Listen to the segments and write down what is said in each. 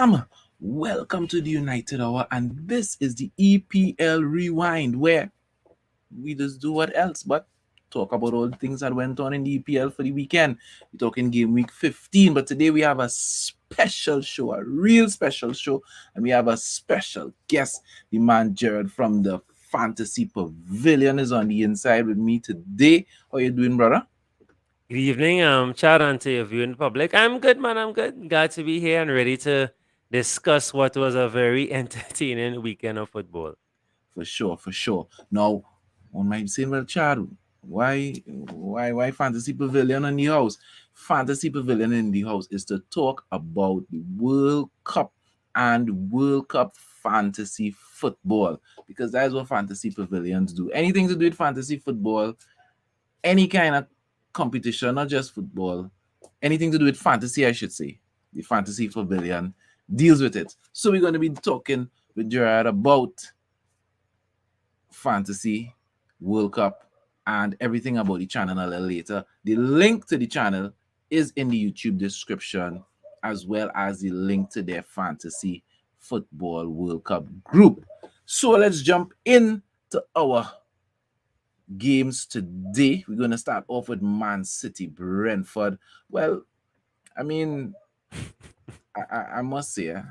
Fam, welcome to the United Hour, and this is the EPL Rewind, where we just do what else but talk about all the things that went on in the EPL for the weekend. We're talking game week 15, but today we have a special show, a real special show, and we have a special guest. The man Jared from the Fantasy Pavilion is on the inside with me today. How you doing, brother? Good evening. Shout out to your viewing public. I'm good, man. I'm good. Glad to be here and ready to discuss what was a very entertaining weekend of football. For sure, for sure. Now, one might say, well, Chad, why Fantasy Pavilion in the house? Fantasy Pavilion in the house is to talk about the World Cup and World Cup fantasy football, because that's what Fantasy Pavilions do. Anything to do with fantasy football, any kind of competition, not just football, anything to do with fantasy, I should say. The Fantasy Pavilion deals with it. So we're going to be talking with Gerard about Fantasy World Cup and everything about the channel a little later. The link to the channel is in the YouTube description, as well as the link to their Fantasy Football World Cup group. So let's jump into our games today. We're going to start off with Man City Brentford. Well, I mean, I must say, it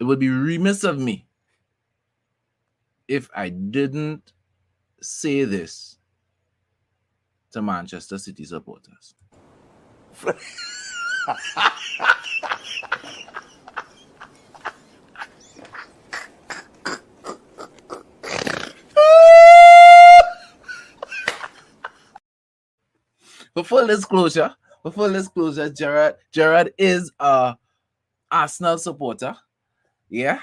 would be remiss of me if I didn't say this to Manchester City supporters. For full disclosure, Gerard is a Arsenal supporter. Yeah.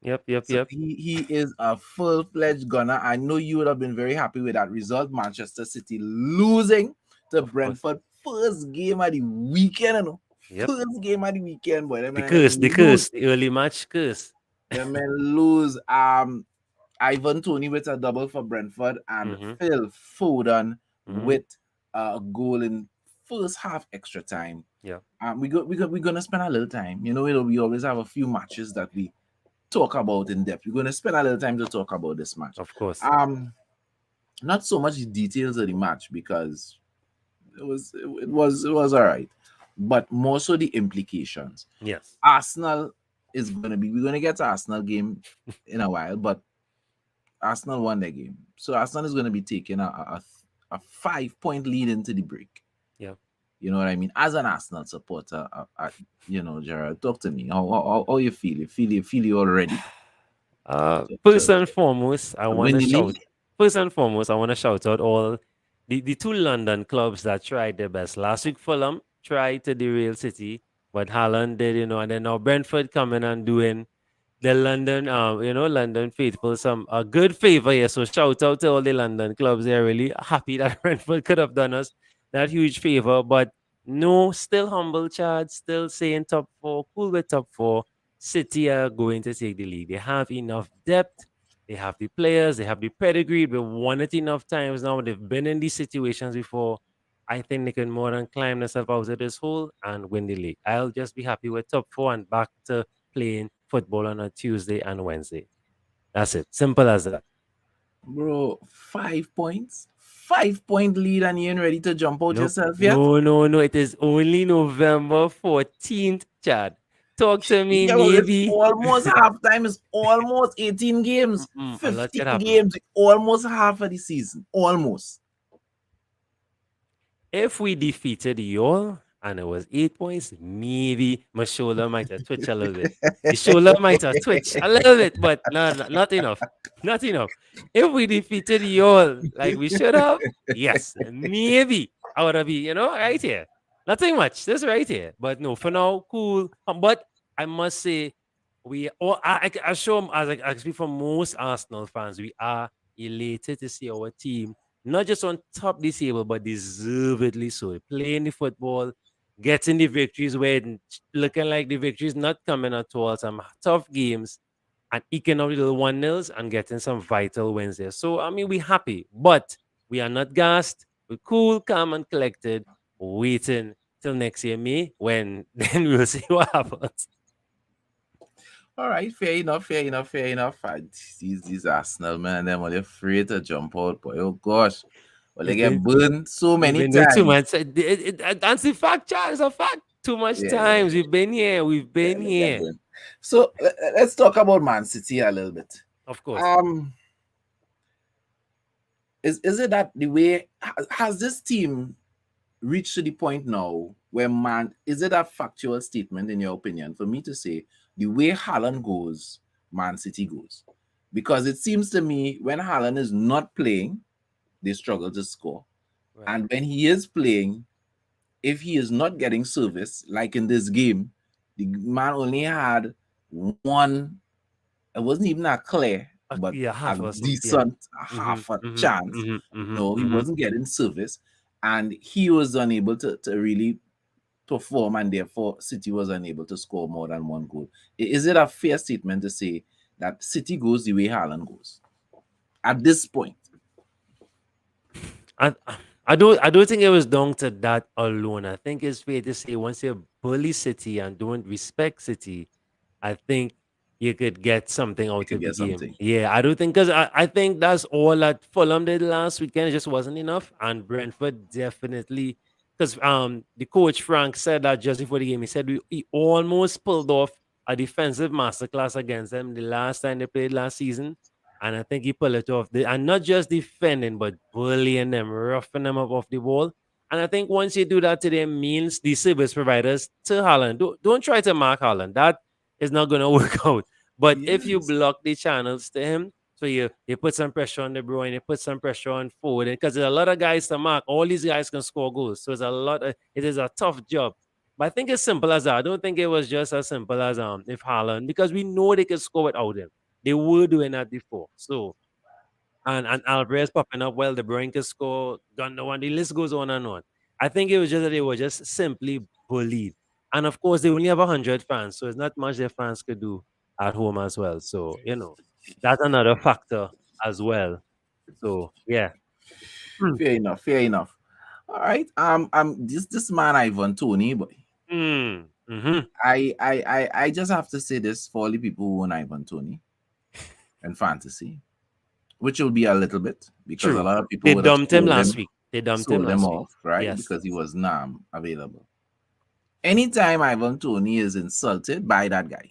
Yep. So he is a full-fledged gunner. I know you would have been very happy with that result. Manchester City losing to Brentford. First game of the weekend, you know. Yep. First game of the weekend, boy. The curse, the early match curse. The men lose. Ivan Toney with a double for Brentford and Phil Foden with a goal in first half extra time. Yeah. We're gonna spend a little time. You know, we always have a few matches that we talk about in depth. We're going to spend a little time to talk about this match. Of course. Not so much the details of the match, because it was all right, but more so the implications. Yes. Arsenal is we're going to get to Arsenal game in a while, but Arsenal won their game, so Arsenal is going to be taking a 5-point lead into the break. Yeah. You know what I mean? As an Arsenal supporter, Gerard, talk to me. How you feel? You feel you already? First and foremost, I want to shout. League? First and foremost, I want to shout out all the two London clubs that tried their best. Last week, Fulham tried to derail City, but Haaland did, and then now Brentford coming and doing the London, London faithful some a good favor here. So shout out to all the London clubs. They're really happy that Brentford could have done us that huge favor. But no, still humble, Chad. Still saying top four, cool with top four. City are going to take the league. They have enough depth. They have the players. They have the pedigree. They've won it enough times now. They've been in these situations before. I think they can more than climb themselves out of this hole and win the league. I'll just be happy with top four and back to playing football on a Tuesday and Wednesday. That's it. Simple as that. Bro, 5 points? 5-point lead, and you ain't ready to jump out yourself yet? No. It is only November 14th, Chad. Talk to me, maybe. It's almost halftime. It's almost 18 games. 15 games. Almost half of the season. Almost. If we defeated y'all and it was 8 points, maybe my shoulder might have twitched a little bit. The shoulder might have twitched a little bit, but not enough. Not enough. If we defeated y'all like we should have, yes, maybe I would have been, right here. Nothing much. Just right here. But no, for now, cool. But I must say, I show as actually for most Arsenal fans, we are elated to see our team not just on top this table, but deservedly so. Playing the football, getting the victories where looking like the victories not coming at all. Some tough games and eking out little 1-0s and getting some vital wins there. So, I mean, we're happy, but we are not gassed. We're cool, calm, and collected, waiting till next year, May, when then we'll see what happens. All right, fair enough, fair enough, fair enough. These Arsenal man, them are afraid to jump out, boy. Oh gosh, well they It's get been burned so We've many been there too times. much. That's the fact, Charles. It's a fact. Too much Yeah, yeah, times. We've been here. We've yeah, been they get here. burned. So let's talk about Man City a little bit. Of course. Um, is it that the way has this team reached to the point now where man is it a factual statement in your opinion for me to say the way Haaland goes, Man City goes? Because it seems to me when Haaland is not playing, they struggle to score. Right. And when he is playing, if he is not getting service, like in this game, the man only had one, it wasn't even a clear, but Yeah, a half or so. Yeah. decent Mm-hmm. half a Mm-hmm. chance. Mm-hmm. Mm-hmm. No, he Mm-hmm. wasn't getting service, and he was unable to really perform, and therefore City was unable to score more than one goal. Is it a fair statement to say that City goes the way Haaland goes at this point? I, I don't think it was down to that alone. I think it's fair to say once you bully City and don't respect City, I think you could get something You out could of the get game. something. Yeah, I do think because I think that's all that Fulham did last weekend. It just wasn't enough, and Brentford definitely because the coach Frank said that just before the game. He said he almost pulled off a defensive masterclass against them the last time they played last season, and I think he pulled it off. And not just defending, but bullying them, roughing them up off the ball. And I think once you do that to them means the service providers to Holland. Don't try to mark Holland. That is not going to work out. But if you Yes. block the channels to him, so you put some pressure on De Bruyne, you put some pressure on Foden, because there's a lot of guys to mark. All these guys can score goals, so it is a tough job. But I think it's simple as that. I don't think it was just as simple as if Haaland, because we know they can score without him. They were doing that before. So and Alvarez popping up well, De Bruyne can score, Gundogan, the list goes on and on. I think it was just that they were just simply bullied. And of course, they only have 100 fans, so it's not much their fans could do at home as well. So, that's another factor as well. So, yeah. Mm. Fair enough. Fair enough. All right. This man Ivan Tony, boy. Mm. Mm-hmm. I just have to say this for all the people who own Ivan Tony and fantasy, which will be a little bit because a True. lot of people They would have dumped him last week. They dumped him sold him last week. off, right? Yes. Because he was available. Anytime Ivan Tony is insulted by that guy,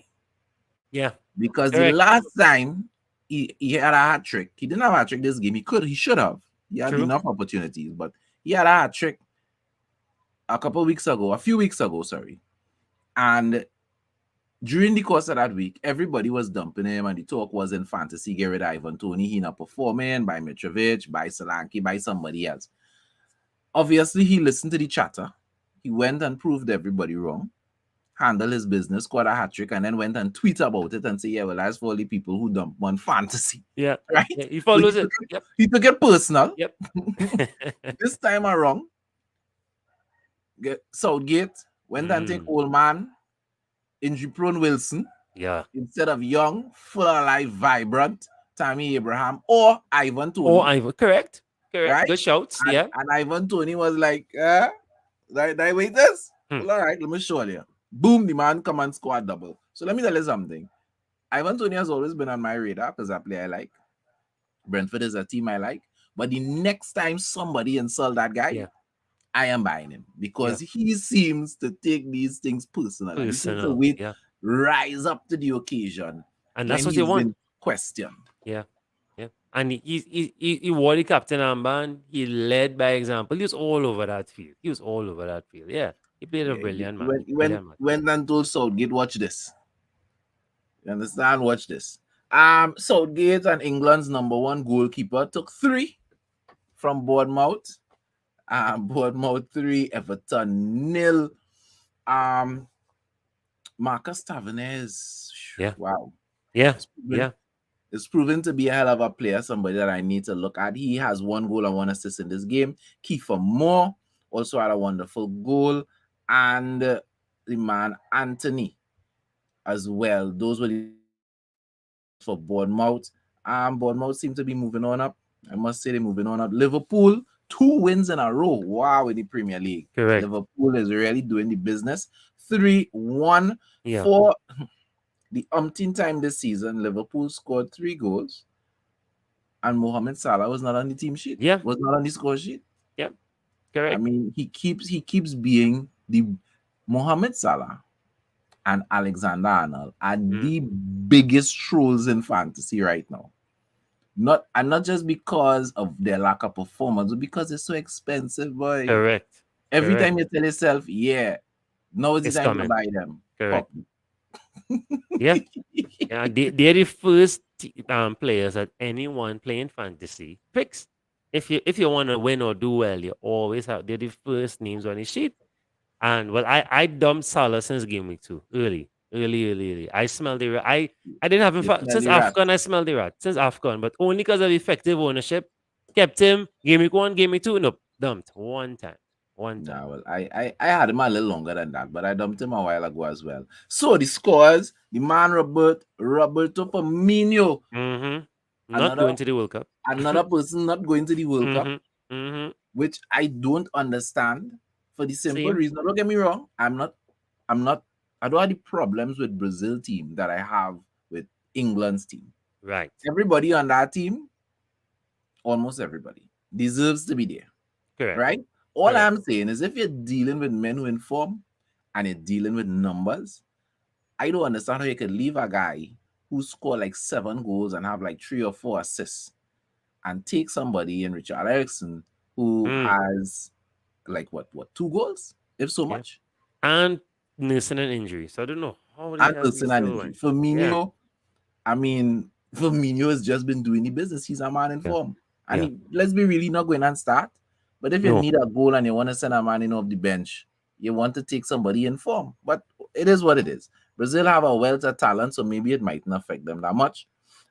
Yeah. because the Correct. last time he had a hat trick, he didn't have a hat trick this game. He should have. He had True. enough opportunities, but he had a hat trick a few weeks ago, sorry. And during the course of that week, everybody was dumping him, and the talk was in fantasy, get rid of Ivan Tony. He not performing by Mitrovic, by Solanke, by somebody else. Obviously, he listened to the chatter. He went and proved everybody wrong, handled his business, scored a hat trick, and then went and tweet about it and say, "Yeah, well, that's for all the people who dump on fantasy." Yeah. Right? Yeah. He So follows it. Yep. he took it personal. Yep. This time around, Southgate went and take Mm. old man, injury prone Wilson, Yeah. instead of young, full of life, vibrant Tammy Abraham or Ivan Oh, Tony, correct. Correct. right? Good shouts. And, Yeah. and Ivan Tony was like, that wait this? Hmm. Well, all right, let me show you. Boom, the man come and score a double. So let me tell you something. Ivan Tony has always been on my radar because I play I like. Brentford is a team I like. But the next time somebody insult that guy, Yeah. I am buying him Yeah. because he seems to take these things personal and he seems to Personal. wait, Yeah. rise up to the occasion And that's when what you he's want. been questioned. Yeah. Yeah. And he wore the captain armband. He led by example. He was all over that field. He was all over that field. Yeah. He played a Yeah, brilliant he match. went, he went, Brilliant match. went and told Southgate, watch this. You understand? Watch this. Southgate and England's number one goalkeeper took 3 from Bournemouth. Bournemouth 3, Everton 0. Um, Marcus Tavernes, Yeah. wow. Yeah. It's proven, Yeah. it's proven to be a hell of a player, somebody that I need to look at. He has 1 goal and 1 assist in this game. Kiefer Moore also had a wonderful goal. And the man Anthony as well. Those were the for Bournemouth. Bournemouth seem to be moving on up. I must say they're moving on up. Liverpool 2 wins in a row. Wow, in the Premier League. Correct. Liverpool is really doing the business. 3-1 Yeah. for the umpteenth time this season. Liverpool scored 3 goals, and Mohamed Salah was not on the team sheet. Yeah. Was not on the score sheet. Yeah. I Correct. mean, he keeps being the Mohamed Salah and Alexander Arnold are Mm. the biggest trolls in fantasy right now. Not just because of their lack of performance, but because it's so expensive, boy. Correct. Every Correct. time you tell yourself, yeah, now is the It's time to coming. buy them. Correct. Pop. Yeah. Yeah. They're the first players that anyone playing fantasy picks. If you want to win or do well, you always have they're the first names on the sheet. And well, I dumped Salah since game week 2. Early. I smelled the rat. I didn't have him You smell since the rat. AFCON. I smelled the rat since AFCON, but only because of effective ownership. Kept him game week 1, game week 2. Nope, dumped one time. One time. Nah, well, I had him a little longer than that, but I dumped him a while ago as well. So the scores, the man Roberto Firmino, Mm-hmm. Not another going to the World Cup. another person not going to the World Cup, Mm-hmm. Mm-hmm. which I don't understand for the simple Same. reason. Don't get me wrong, I'm not I don't have the problems with Brazil team that I have with England's team. Right. Everybody on that team, almost everybody, deserves to be there, Correct. right? All Correct. I'm saying is if you're dealing with men who inform and you're dealing with numbers, I don't understand how you could leave a guy who scored like 7 goals and have like 3 or 4 assists and take somebody in Richard Erickson who Mm. has like what 2 goals, if so Yeah. much, And nursing an injury. So I don't know how the and hell he Wilson and still injury. went. Yeah. Firmino, I mean, Firmino has just been doing the business. He's a man in Yeah. form. And Yeah. let's be really not going and start. But if you No. need a goal and you want to send a man in off the bench, you want to take somebody in form. But it is what it is. Brazil have a wealth of talent, so maybe it might not affect them that much.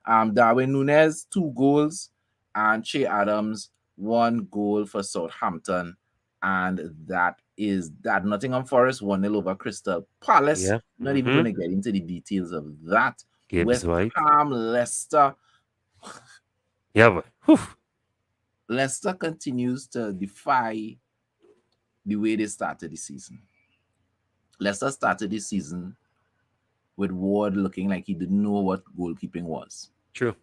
Darwin Nunez, 2 goals, and Che Adams, 1 goal for Southampton. And that is that. Nottingham Forest 1-0 over Crystal Palace. Yeah. Not even Mm-hmm. going to get into the details of that. Gibbs West White. Ham, Leicester. Yeah, but whew. Leicester continues to defy the way they started the season. Leicester started the season with Ward looking like he didn't know what goalkeeping was. True.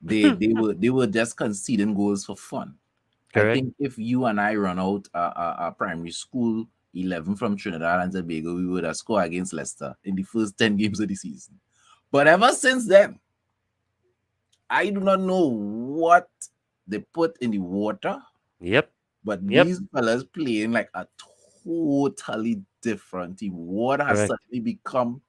They were just conceding goals for fun. I Correct. think if you and I run out a primary school 11 from Trinidad and Tobago, we would have scored against Leicester in the first 10 games of the season. But ever since then, I do not know what they put in the water, Yep. but Yep. these fellas playing like a totally different team. Water has Correct. suddenly become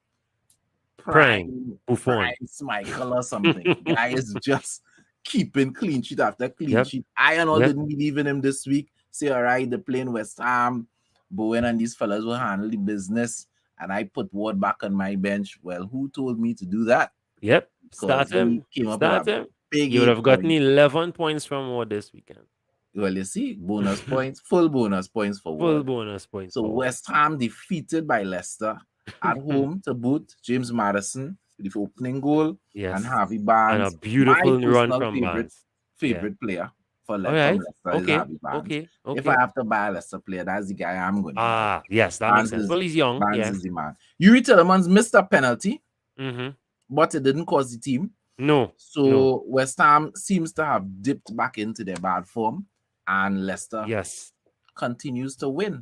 Prime. Buffon. Michael or something. Guy is just keeping clean sheet after clean Yep. sheet. I and all Yep. didn't believe in him this week. Say, all right, they're playing West Ham. Bowen and these fellas will handle the business. And I put Ward back on my bench. Well, who told me to do that? Yep. Because Start he him. came up with Start a him. big You would have gotten 8 points. 11 points from Ward this weekend. Well, you see, bonus points, full bonus points for Full Ward. bonus points So for Ward. West Ham defeated by Leicester at home to boot. James Madison with the opening goal Yes. and Harvey And a Barnes. My beautiful run personal from Barnes. Yeah. player All from right. Leicester is Okay. Harvey Barnes. Okay. If I Okay. have to buy a Leicester player, that's the guy I'm going to buy. Yes, that makes sense. Well, he's young. Barnes Yeah. is the man. Yuri Tillemans missed a penalty, Mm-hmm. but it didn't cost the team. No. So West Ham seems to have dipped back into their bad form, and Leicester Yes. continues to win.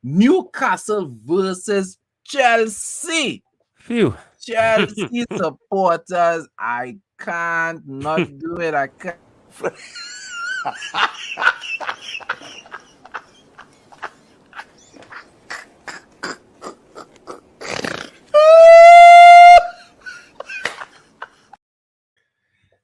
Newcastle versus Chelsea. Phew. Chelsea supporters, I can't not do it. I can't.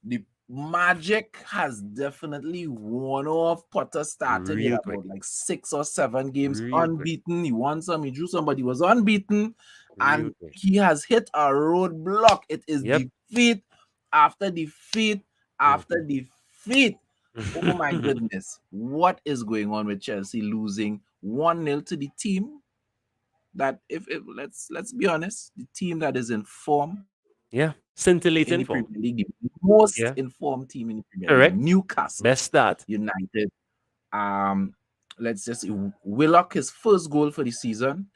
The magic has definitely worn off. Potter started with Real about quick. like 6 or 7 games Real quick. unbeaten. He won some, he drew somebody, was unbeaten, Real and quick. he has hit a roadblock. It is Yep. defeat after defeat after defeat. Oh my goodness. What is going on with Chelsea losing 1-0 to the team that if let's be honest, the team that is in form Yeah. in the Scintillating Premier form. League, the most Yeah. informed team in the Premier League, Correct. Newcastle Best start. United Um, let's just see, Willock, his first goal for the season.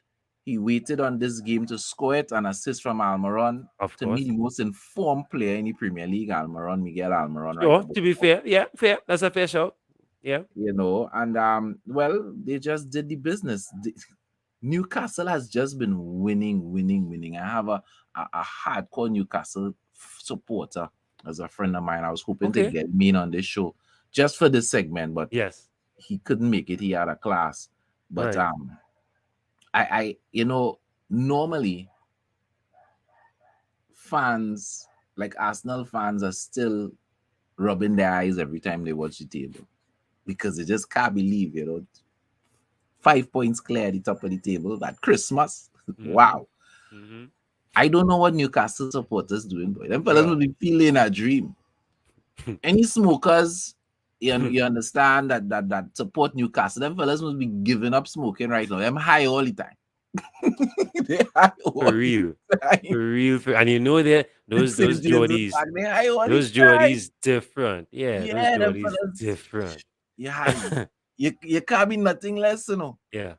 He waited on this game to score it, an assist from Almiron. Of To me, course. the most informed player in the Premier League, Almiron, Miguel Almiron, right Sure. about To be now. fair, yeah, fair. That's a fair shout. Yeah. And well, they just did the business. Newcastle has just been winning, winning, winning. I have a hardcore Newcastle supporter as a friend of mine. I was hoping to Okay. get me in on this show just for this segment, but Yes. he couldn't make it. He had a class. But Right. I normally fans like Arsenal fans are still rubbing their eyes every time they watch the table because they just can't believe, 5 points clear at the top of the table at Christmas. Mm-hmm. Wow. Mm-hmm. I don't know what Newcastle supporters doing, boy. Them fellas will Right. be feeling a dream. Any smokers, you understand that support Newcastle, them fellas must be giving up smoking right now. Them high all the time. They high For all the real. time. For real. And you know that those St. James's Geordies, Park, they high all the those time. Geordies different. Yeah, those Yeah, them Geordies fellas, different. you high. You can't be nothing less. Yeah.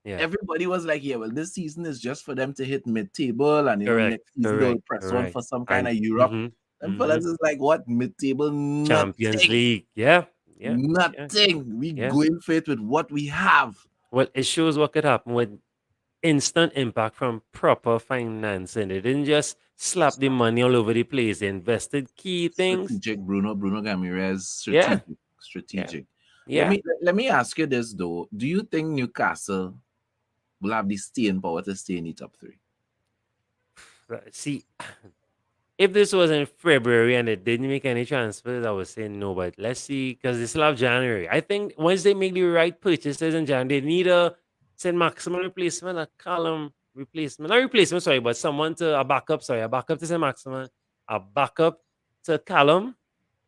Yeah. Everybody was like, yeah, well, this season is just for them to hit mid-table, and Correct. next season they'll Correct. press on Correct. for some kind And of Europe. mm-hmm. Them Mm-hmm. fellas is like, what mid-table? Champions Nothing, League. Yeah. Yeah. Yeah. nothing. We Yeah. going for it with what we have. Well, it shows what could happen with instant impact from proper financing. They didn't just slap the money all over the place. They invested key things. Strategic, Bruno Gamirez, Yeah. strategic, Yeah. strategic. Let Yeah. me let me ask you this though: do you think Newcastle will have the staying power to stay in the top three? See, if this was in February and they didn't make any transfers, I would say no. But let's see, because they still have January. I think once they make the right purchases in January, they need a Saint Maximum replacement, a column replacement, not replacement, sorry, but someone to a backup. Sorry, a backup to Saint Maximum, a backup to Callum,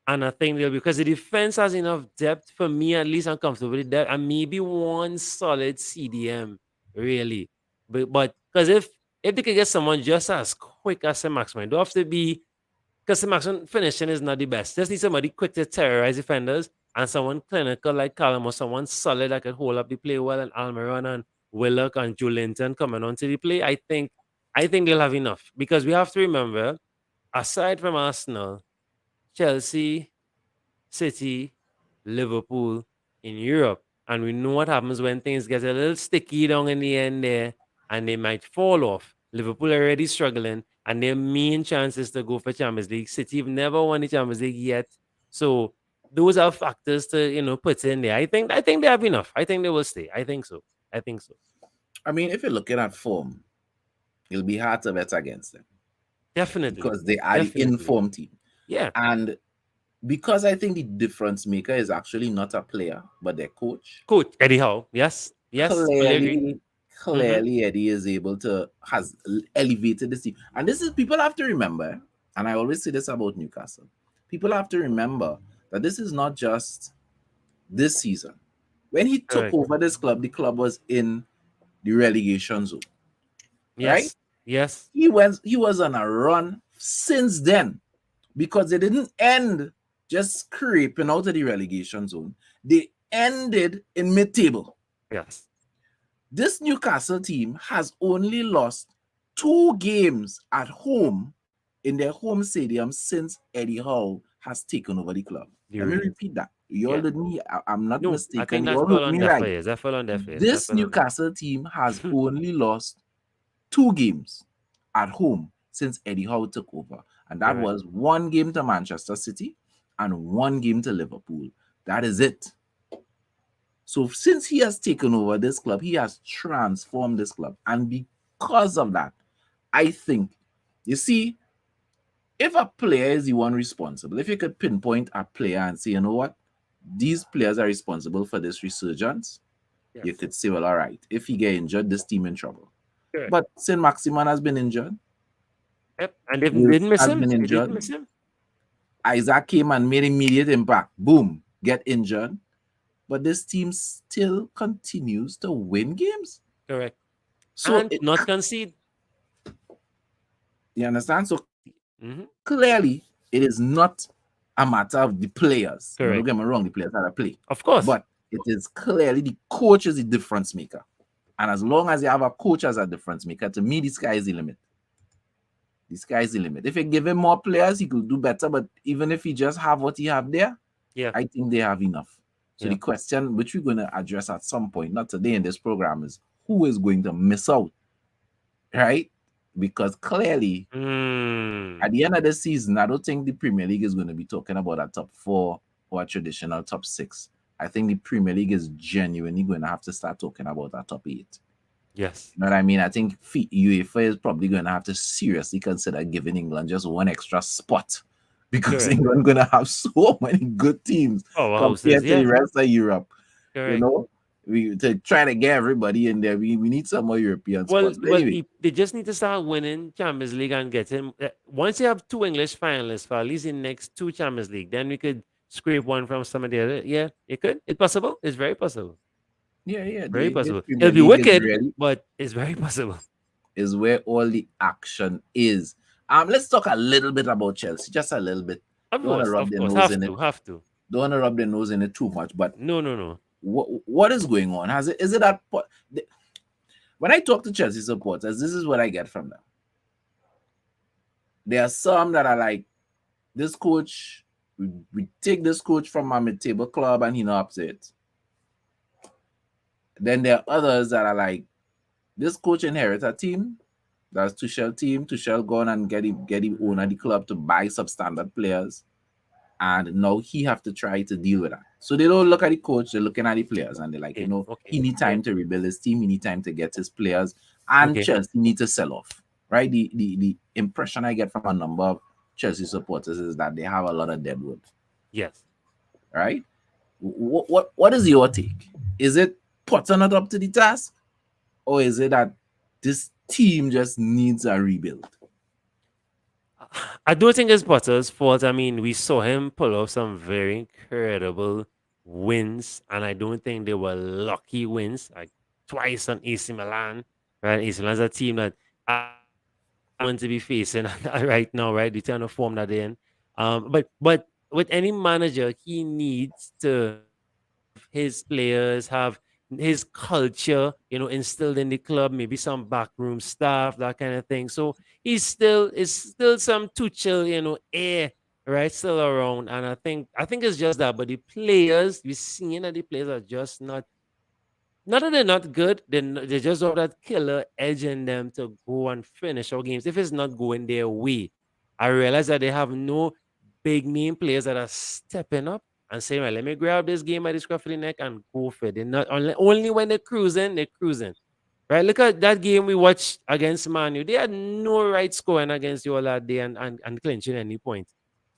and I think they'll because the defense has enough depth for me at least. I'm comfortable with that, and maybe one solid CDM really. But because if they could get someone just as quick as Saint Maximum, it don't have to be because Saint Maximum finishing is not the best. Just need somebody quick to terrorize defenders and someone clinical like Callum or someone solid that can hold up the play well and Almiron and Willock and Jolinton coming onto the play. I think they'll have enough because we have to remember aside from Arsenal, Chelsea, City, Liverpool in Europe. And we know what happens when things get a little sticky down in the end there and they might fall off. Liverpool already struggling and their main chances to go for Champions League. City have never won the Champions League yet. So those are factors to, put in there. I think they have enough. I think they will stay. I think so. I think so. I mean, if you're looking at form, it'll be hard to bet against them Definitely. because they are the Definitely. informed team. Yeah. And because I think the difference maker is actually not a player, but their coach. Coach Eddie Howe. Yes. Yes. Fully agree. Clearly, Mm-hmm. clearly, Eddie is able to has elevated this team, and this is people have to remember. And I always say this about Newcastle: people have to remember that this is not just this season. When he took Correct. over this club, the club was in the relegation zone, right? Yes. Yes. He was on a run since then because they didn't end just scraping out of the relegation zone. They ended in mid-table. Yes. This Newcastle team has only lost 2 games at home in their home stadium since Eddie Howe has taken over the club. You Let me really. repeat that. You all Yeah. did me. I'm not No, I mistaken. think You that all fell heard on me deaf right. ears. That fell on deaf ears. That This fell on deaf. Newcastle team has only lost 2 games at home since Eddie Howe took over. And that Correct. was 1 game to Manchester City and 1 game to Liverpool. That is it. So since he has taken over this club, he has transformed this club. And because of that, I think, you see, if a player is the one responsible, if you could pinpoint a player and say, you know what, these players are responsible for this resurgence, you Yes. could say, well, all right, if he get injured, this team in trouble. Correct. But Saint Maximan has been injured. Yep. And they didn't Wilson miss has him. been They didn't injured. miss him. Isaac came and made immediate impact. Boom, get injured. But this team still continues to win games. Correct. So And not concede. you understand? So Mm-hmm. clearly, it is not a matter of the players. Now, don't Correct. get me wrong, the players are to play. Of course. But It is clearly the coach is the difference maker. And as long as you have a coach as a difference maker, to me, the sky is the limit. The sky is the limit. If you give him more players, he could do better. But even if he just have what he have there, Yeah. I think they have enough. So the Yeah. question which we're going to address at some point, not today in this program, is who is going to miss out, right? Because clearly, Mm. at the end of the season, I don't think the Premier League is going to be talking about a top four or a traditional top six. I think the Premier League is genuinely going to have to start talking about a top eight. Yes. You know what I mean? I think UEFA is probably going to have to seriously consider giving England just one extra spot because Correct. England going to have so many good teams Powerhouses. compared to the Yeah. rest of Europe. You Correct. know, we to try to get everybody in there. We need some more European Well, spots. But well, anyway, they just need to start winning Champions League and getting. Once you have two English finalists for at least the next two Champions League, then we could scrape one from some of the other. Yeah, it could. It's possible. It's very possible. yeah, Very the possible. Premier It'll be League is wicked, really but it's very possible. is where all the action is. Let's talk a little bit about Chelsea, just a little bit. Don't want to rub Of their course, nose in it. have to. Don't want to rub their nose in it too much. But No, no, no. what is going on? Has it is it that when I talk to Chelsea supporters, this is what I get from them. There are some that are like, this coach, we take this coach from my mid-table club and he not upset. Then there are others that are like, this coach inherit a team. That's Tuchel team. Tuchel gone and get him owner the club to buy substandard players. And now he have to try to deal with that. So they don't look at the coach, they're looking at the players and they're like, Okay, he okay, need yeah, time to rebuild his team, he need time to get his players, and okay, Chelsea need to sell off. Right? The impression I get from a number of Chelsea supporters is that they have a lot of deadwood. yes. Right? What is your take? Is it Potter not up to the task? Or is it that this team just needs a rebuild? I don't think it's Potter's fault. I mean, we saw him pull off some very incredible wins, and I don't think they were lucky wins. Like twice on AC Milan, right? AC Milan's a team that I don't want to be facing right now, right? The kind of form that they're in. But with any manager, he needs to have his players have his culture, instilled in the club, maybe some backroom staff, that kind of thing. So is still some Tuchel, air, right, still around. And I think it's just that. But the players, we're seeing that the players are just not that they're not good, they just have that killer edge in them to go and finish our games. If it's not going their way, I realize that they have no big name players that are stepping up and saying, right, let me grab this game by the scruff of the neck and go for it. They're not only when they're cruising, they're cruising. Right? Look at that game we watched against Manu. They had no right scoring against you all that day and clinching any point.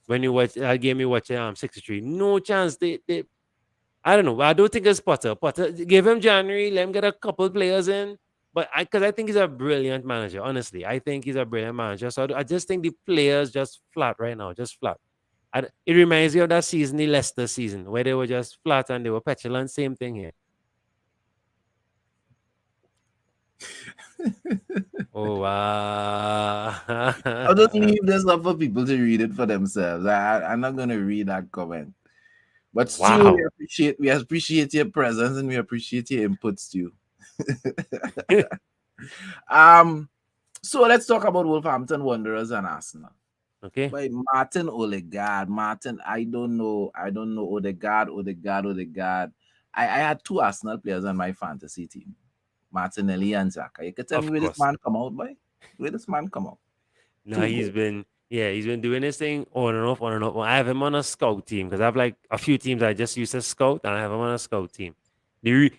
When you watch that game, you watch 63. No chance. They I don't know. I don't think it's Potter. Potter give him January, let him get a couple players in. But because I think he's a brilliant manager. Honestly, I think he's a brilliant manager. So I just think the players just flat right now, just flat. It reminds me of that season, the Leicester season, where they were just flat and they were petulant. Same thing here. Oh I'll just wow! leave this up for people to read it for themselves. I'm not gonna read that comment. But Stu, Wow! we appreciate your presence and we appreciate your input, Stu. um, so let's talk about Wolverhampton Wanderers and Arsenal. Okay, By Martin Odegaard. Martin, I don't know. Odegaard. I had two Arsenal players on my fantasy team. Martinelli and Xhaka. You can tell me of where this course. man come out, boy? Where this man come out? No, Two goals. he's been doing this thing on and off, on and off. I have him on a scout team because I have like a few teams I just use as scout, and I have him on a scout team. He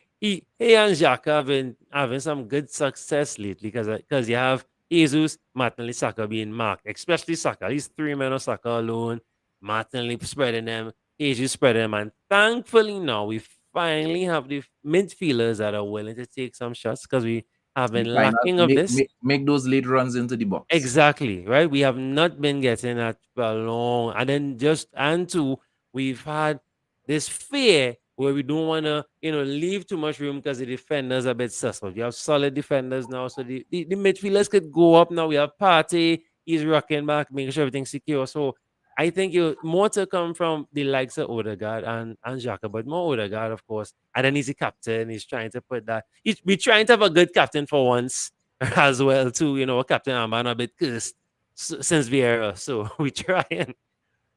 and Xhaka have been having some good success lately because you have Jesus, Martinelli, Saka being marked, especially Saka. He's three men of Saka alone. Martinelli spreading them, Jesus spreading them, and thankfully now we finally have the midfielders that are willing to take some shots because we have We been final lacking of this. make those late runs into the box. Exactly, right? We have not been getting that for a long, and then and two, we've had this fear where we don't want to, leave too much room because the defenders are a bit suspect. You have solid defenders now, so the midfielders could go up now. We have Partey, he's rocking back, making sure everything's secure. So I think you more to come from the likes of Odegaard and Xhaka, but more Odegaard, of course. And then he's a captain. He's trying to put that. We're trying to have a good captain for once as well, too. A captain I'm a bit cursed since Vieira, so we trying.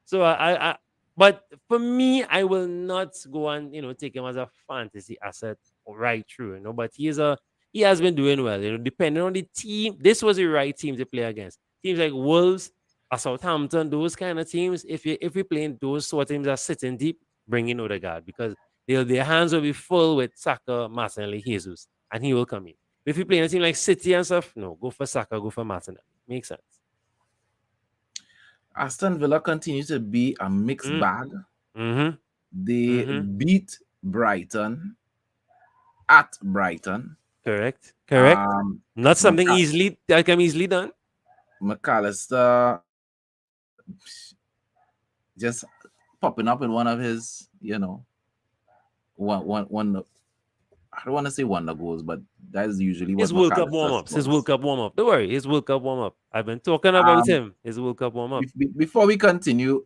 So but for me, I will not go and take him as a fantasy asset right through. But he has been doing well. Depending on the team, this was the right team to play against. Teams like Wolves, or Southampton, those kind of teams. If we playing those sort of teams that are sitting deep, bring in Odegaard because their hands will be full with Saka, Martinelli, Jesus, and he will come in. If you play a team like City and stuff, no, go for Saka, go for Martinelli. Makes sense. Aston Villa continues to be a mixed Mm. bag. Mm-hmm. They Mm-hmm. beat Brighton at Brighton. Correct. Correct. Not something McA- easily that can be easily done. McAllister just popping up in one of his, one. I don't want to say wonder goals, but that is usually what His World Cup warm McAllister ups. His World scores. Cup warm up. Don't worry. His World Cup warm up. I've been talking about Um, him. His World Cup warm up. before we continue,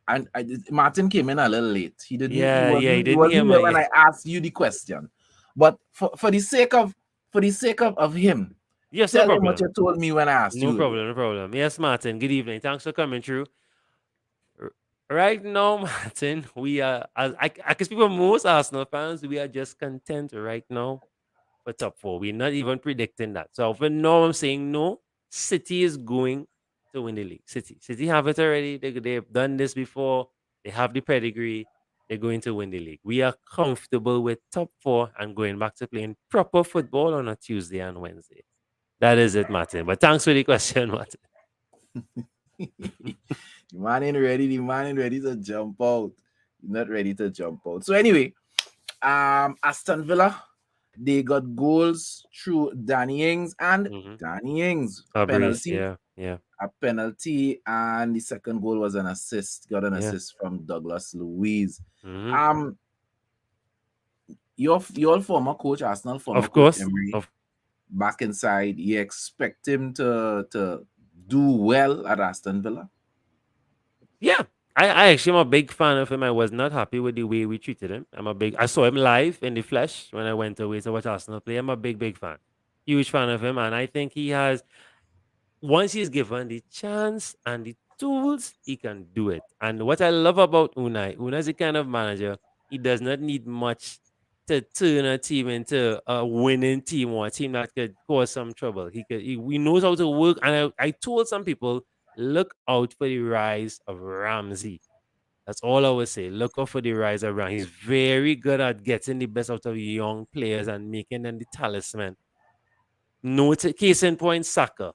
and Martin came in a little late. He didn't. He Yeah. Yeah. He wasn't. He didn't hear wasn't here when my. I asked you the question. But for the sake of him, Yes. No tell him what problem. you told me when I asked No you earlier. problem. No problem. Yes, Martin. Good evening. Thanks for coming through. Right now, Martin, we are. As I can speak for most Arsenal fans, we are just content right now for top four. We're not even predicting that. So for now, I'm saying no. City is going to win the league. City have it already. They've done this before. They have the pedigree. They're going to win the league. We are comfortable with top four and going back to playing proper football on a Tuesday and Wednesday. That is it, Martin. But thanks for the question, Martin. The man ain't ready. The man ain't ready to jump out. He's not ready to jump out. So anyway, Aston Villa, they got goals through Danny Ings and Mm-hmm. Danny Ings Breeze, penalty, yeah, yeah, a penalty, and the second goal was an assist. Got an yeah. assist from Douglas Luiz. Mm-hmm. Um, your former coach, Arsenal former Of coach course, Emery, of back inside. You expect him to do well at Aston Villa? yeah. I actually am a big fan of him. I was not happy with the way we treated him. I saw him live in the flesh when I went away to watch Arsenal play. I'm a big fan. Huge fan of him. And I think he has, once he's given the chance and the tools, he can do it. And what I love about Unai is the kind of manager, he does not need much to turn a team into a winning team or a team that could cause some trouble. He knows how to work. And I told some people, look out for the rise of Ramsey. That's all I would say. Look out for the rise of Ramsey. He's very good at getting the best out of young players and making them the talisman. Case in point, Saka.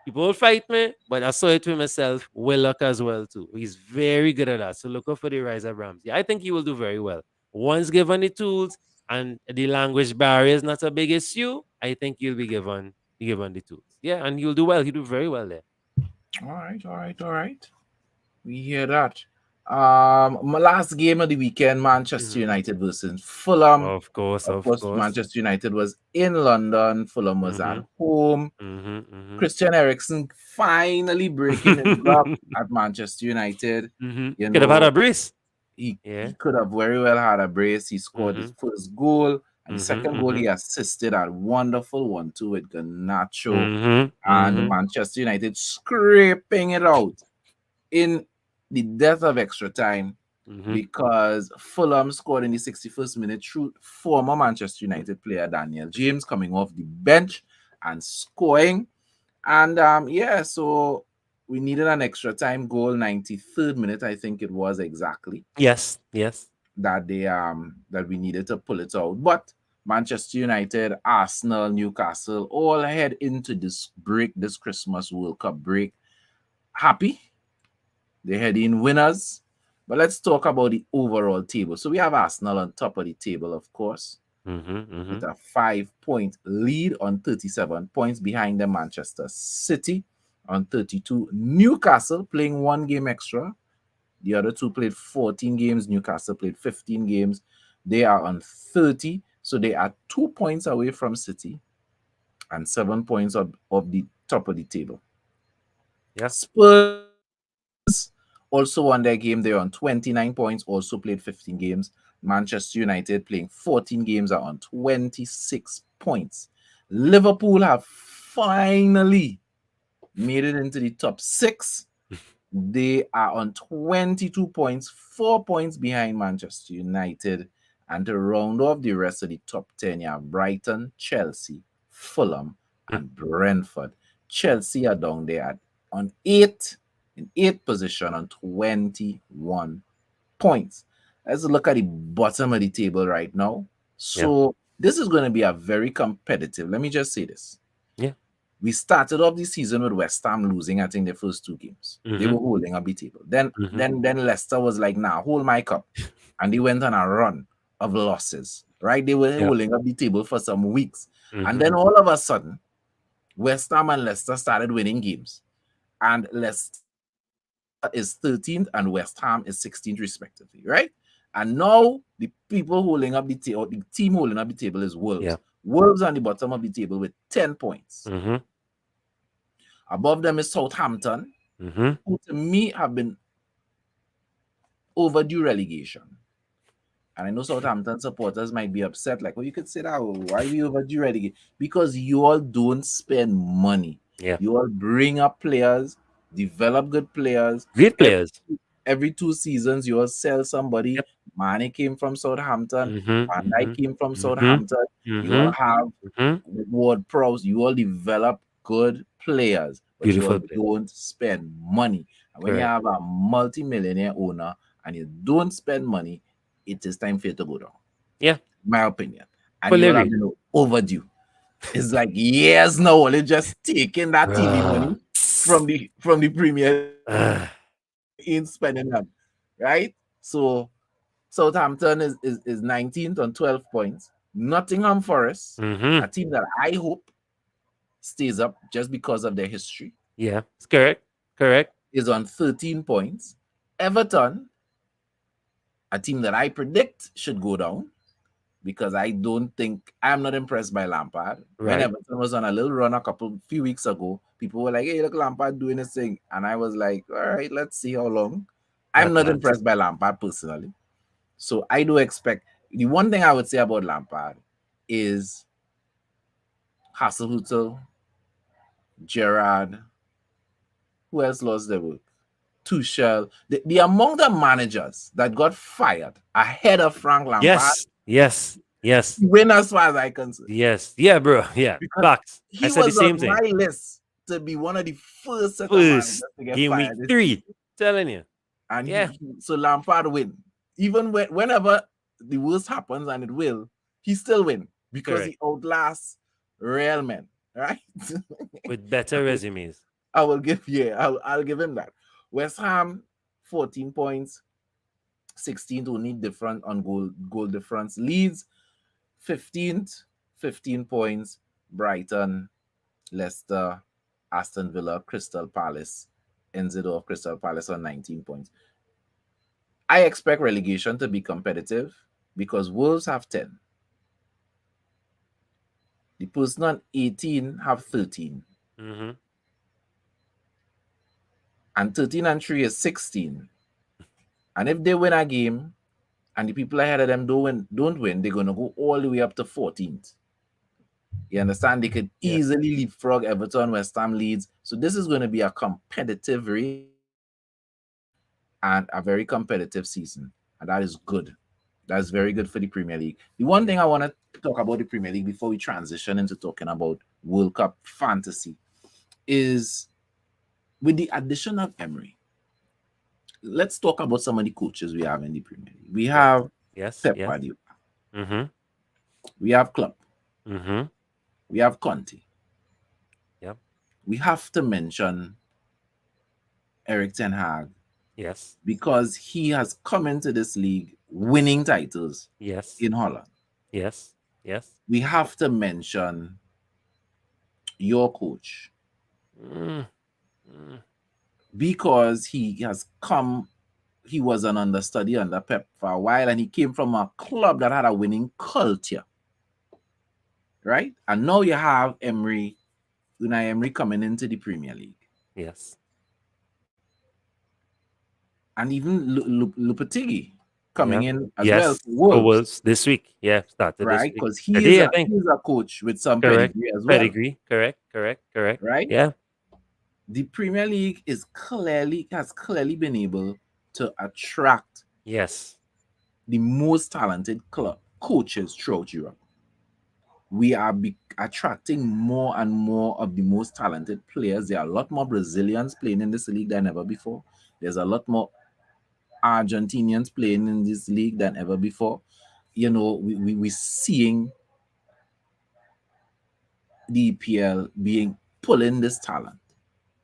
People will fight me, but I saw it with myself. Willock as well too. He's very good at that. So look out for the rise of Ramsey. I think he will do very well. Once given the tools and the language barrier is not a big issue, I think he'll be given the tools. Yeah, and he'll do well. He'll do very well there. All right. We hear that. My last game of the weekend, Manchester Hmm. United versus Fulham. Of course, Of of course, course. Manchester United was in London. Fulham was at Mm-hmm. home. Mm-hmm. Christian Eriksen finally breaking his luck Mm-hmm. at Manchester United. You Could have had a know, brace. he Yeah. could have very well had a brace. He scored his Mm-hmm. first goal, and the second goal Mm-hmm. he assisted at wonderful 1-2 with Garnacho, Mm-hmm. and Mm-hmm. Manchester United scraping it out in the death of extra time Mm-hmm. because Fulham scored in the 61st minute through former Manchester United player Daniel James coming off the bench and scoring. And so we needed an extra time goal, 93rd minute, I think it was exactly, Yes. Yes. that we needed to pull it out. But Manchester United, Arsenal, Newcastle all head into this Christmas World Cup break happy. They head in winners. But let's talk about the overall table. So we have Arsenal on top of the table, of course, Mm-hmm. Mm-hmm. with a 5-point lead on 37 points behind the Manchester City on 32. Newcastle playing one game extra. The other two played 14 games. Newcastle played 15 games. They are on 30. So they are 2 points away from City and 7 points of the top of the table. Yeah. Spurs also won their game. They're on 29 points, also played 15 games. Manchester United playing 14 games are on 26 points. Liverpool have finally made it into the top 6. They are on 22 points, 4 points behind Manchester United. And to round off the rest of the top 10, you have Brighton, Chelsea, Fulham, and Brentford. Chelsea are down there on 8th, in 8th position on 21 points. Let's look at the bottom of the table right now. Yeah. So this is going to be a very competitive. Let me just say this. Yeah. We started off the season with West Ham losing, I think, the first 2 games. They Mm-hmm. were holding up the table. Then, Mm-hmm. then Leicester was like, nah, hold my cup. And they went on a run of losses, right? They were Yeah. holding up the table for some weeks. And Mm-hmm. then all of a sudden, West Ham and Leicester started winning games. And Leicester is 13th and West Ham is 16th, respectively, right? And now the people holding up the table, the team holding up the table is Wolves. Yeah. Wolves on the bottom of the table with 10 points. Mm-hmm. Above them is Southampton, Mm-hmm. who to me have been overdue relegation. And I know Southampton supporters might be upset, like, well, you could say that, why we overdue relegation? Because you all don't spend money. Yeah. You all bring up players, develop good players. Great Every, players. every 2 seasons, you all sell somebody. Yep. Mane came from Southampton. Mm-hmm. Van Dijk Mm-hmm. came from Mm-hmm. Southampton. You Mm-hmm. all have Mm-hmm. Ward Prowse. You all develop good players, but you all Beautiful player. don't spend money. And when you Correct. have a multi-millionaire owner and you don't spend money, it is time for you to go down. Yeah. My opinion. And you Fully all have agree. been overdue. It's like years now, they're just taking that TV Bruh. money from the Premier League Ah. in spending them, right? So Southampton is 19th on 12 points. Nottingham Forest, Mm-hmm. a team that I hope stays up just because of their history, Yeah. It's correct. Correct. is on 13 points. Everton, a team that I predict should go down because I don't think I'm not impressed by Lampard. When Right. Everton was on a little run few weeks ago, people were like, "Hey, look, Lampard doing his thing," and I was like, "All right, let's see how long." I'm That not lasts. impressed by Lampard personally, so I do expect. The one thing I would say about Lampard is Hasselhutel, Gerrard, who else lost their work? Tuchel. The among the managers that got fired ahead of Frank Lampard Yes. Yes. Yes. win as far as I concerned. Yes. Yeah, bro. Yeah. Because Facts. I he said the was on same my thing. list to be one of the first set of managers First to get game week fired this 3. season. Telling you. And Yeah. so Lampard win. Even whenever the worst happens, and it will, he still win because Correct. he outlasts real men, right? With better resumes. I will give I'll give him that. West Ham, 14 points, 16th only different on goal difference. Leeds, 15th, 15 points. Brighton, Leicester, Aston Villa, Crystal Palace, Enzo of Crystal Palace on 19 points. I expect relegation to be competitive because Wolves have 10. The person on 18 have 13. Mm-hmm. And 13 and 3 is 16. And if they win a game and the people ahead of them don't win, they're gonna go all the way up to 14th. You understand? They could Yeah. easily leapfrog Everton, West Ham, Leeds. So this is going to be a competitive race and a very competitive season. And that is good. That's very good for the Premier League. The one thing I want to talk about the Premier League before we transition into talking about World Cup fantasy is with the addition of Emery. Let's talk about some of the coaches we have in the Premier League. We Yes. have Yes. Pep Yes. Guardiola. Mm-hmm. We have Klopp. Mm-hmm. We have Conte. Yep. We have to mention Eric Ten Hag Yes. because he has come into this league winning titles Yes. in Holland. Yes. Yes. We have to mention your coach Mm. Mm. because he was an understudy under Pep for a while and he came from a club that had a winning culture, right? And now you have Unai Emery coming into the Premier League. Yes. and even Lupatigi Yeah. coming in as well Yes. for For Wolves, Wolves this week. Yeah. Started this right? week. Because Today, I think. he is a coach with some Correct. pedigree as well, Pedigree. Correct. Correct. Correct. right? Yeah. The Premier League has clearly been able to attract Yes. the most talented club coaches throughout Europe. We are attracting more and more of the most talented players. There are a lot more Brazilians playing in this league than ever before. There's a lot more Argentinians playing in this league than ever before. We're seeing the EPL being pulling this talent.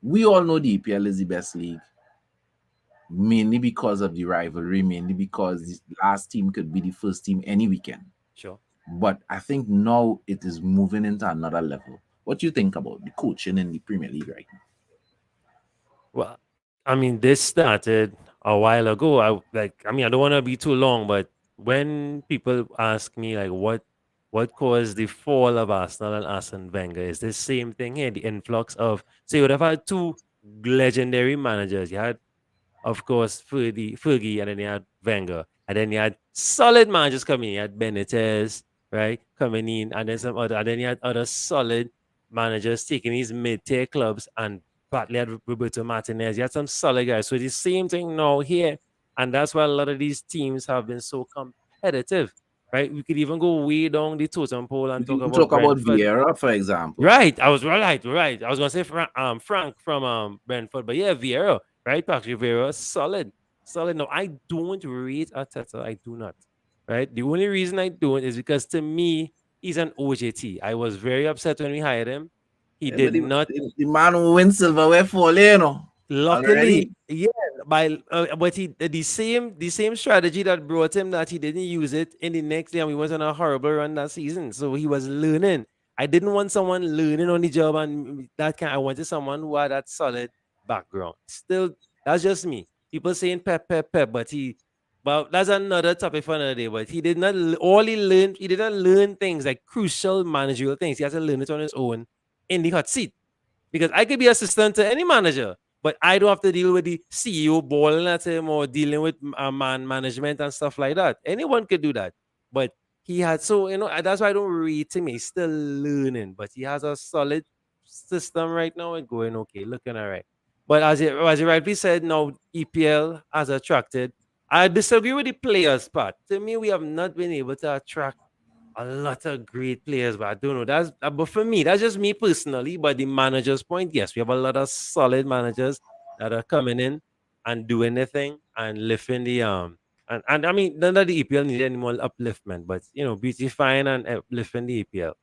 We all know the EPL is the best league, mainly because of the rivalry, mainly because the last team could be the first team any weekend. Sure. But I think now it is moving into another level. What do you think about the coaching in the Premier League right now? Well, I mean, this started a while ago. I mean, I don't want to be too long, but when people ask me like what caused the fall of Arsenal and Arsene Wenger, is the same thing here. The influx of, so you would have had two legendary managers. You had, of course, Fergie, and then you had Wenger, and then you had solid managers coming in. You had Benitez, right, coming in, and then some other, and then you had other solid managers taking these mid-tier clubs, and partly had Roberto Martinez. You had some solid guys. So the same thing now here, and that's why a lot of these teams have been so competitive, right? We could even go way down the totem pole and We talk can about talk about Brentford. Vieira, for example. Right, I was right, right. I was gonna say Frank from Brentford, but yeah, Vieira, right? Patrick Vieira, solid, solid. No, I don't rate Arteta. I do not. Right. The only reason I don't is because to me he's an OJT. I was very upset when we hired him. He Yeah, but did not. the man who wins silverware for Luckily, already. yeah, but he the same strategy that brought him, that he didn't use it in the next year, and we went on a horrible run that season. So he was learning. I didn't want someone learning on the job, and that kind. I wanted someone who had that solid background. Still, that's just me. People saying pep, pep, pep, but that's another topic for another day. But he did not. All he learned, he did not learn things like crucial managerial things. He has to learn it on his own in the hot seat, because I could be assistant to any manager, but I don't have to deal with the CEO balling at him or dealing with management and stuff like that. Anyone could do that, but he had, so that's why I don't rate him. He's still learning, but he has a solid system right now and going okay, looking all right. But as you rightly said, now EPL has attracted. I disagree with the players part. To me, we have not been able to attract a lot of great players, but I don't know. But for me, that's just me personally. But the manager's point, yes, we have a lot of solid managers that are coming in and doing their thing and lifting the and I mean, none of the EPL need any more upliftment, but beautifying and uplifting the EPL,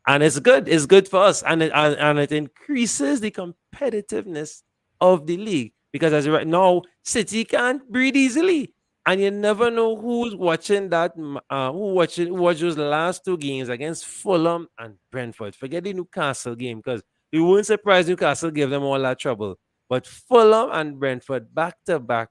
and it's good. It's good for us, and it increases the competitiveness of the league, because as of right now, City can't breathe easily, and you never know who's watching who watched those last two games against Fulham and Brentford. Forget the Newcastle game, because we weren't surprised Newcastle gave them all that trouble, but Fulham and Brentford back to back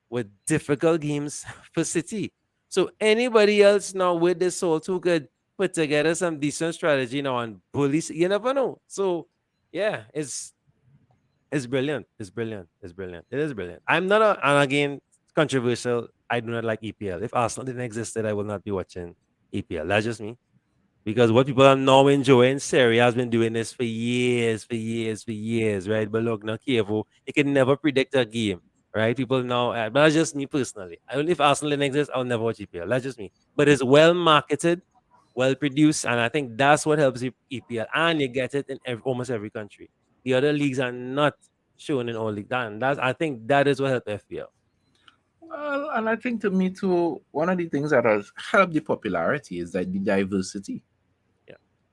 with difficult games for City. So anybody else now with this salt who could put together some decent strategy now and bully, you never know. So yeah, it's brilliant. It's brilliant. It's brilliant. It is brilliant. I'm not and again, controversial. I do not like EPL. If Arsenal didn't exist, I will not be watching EPL. That's just me. Because what people are now enjoying, Serie A has been doing this for years, for years, for years, right? But look, now Kievo, you can never predict a game, right? People now, but that's just me personally. I only, if Arsenal didn't exist, I'll never watch EPL. That's just me. But it's well marketed, well produced, and I think that's what helps EPL, and you get it in almost every country. The other leagues are not shown in all leagues, and I think that is what helped FPL. Well, and I think to me too, one of the things that has helped the popularity is that the diversity.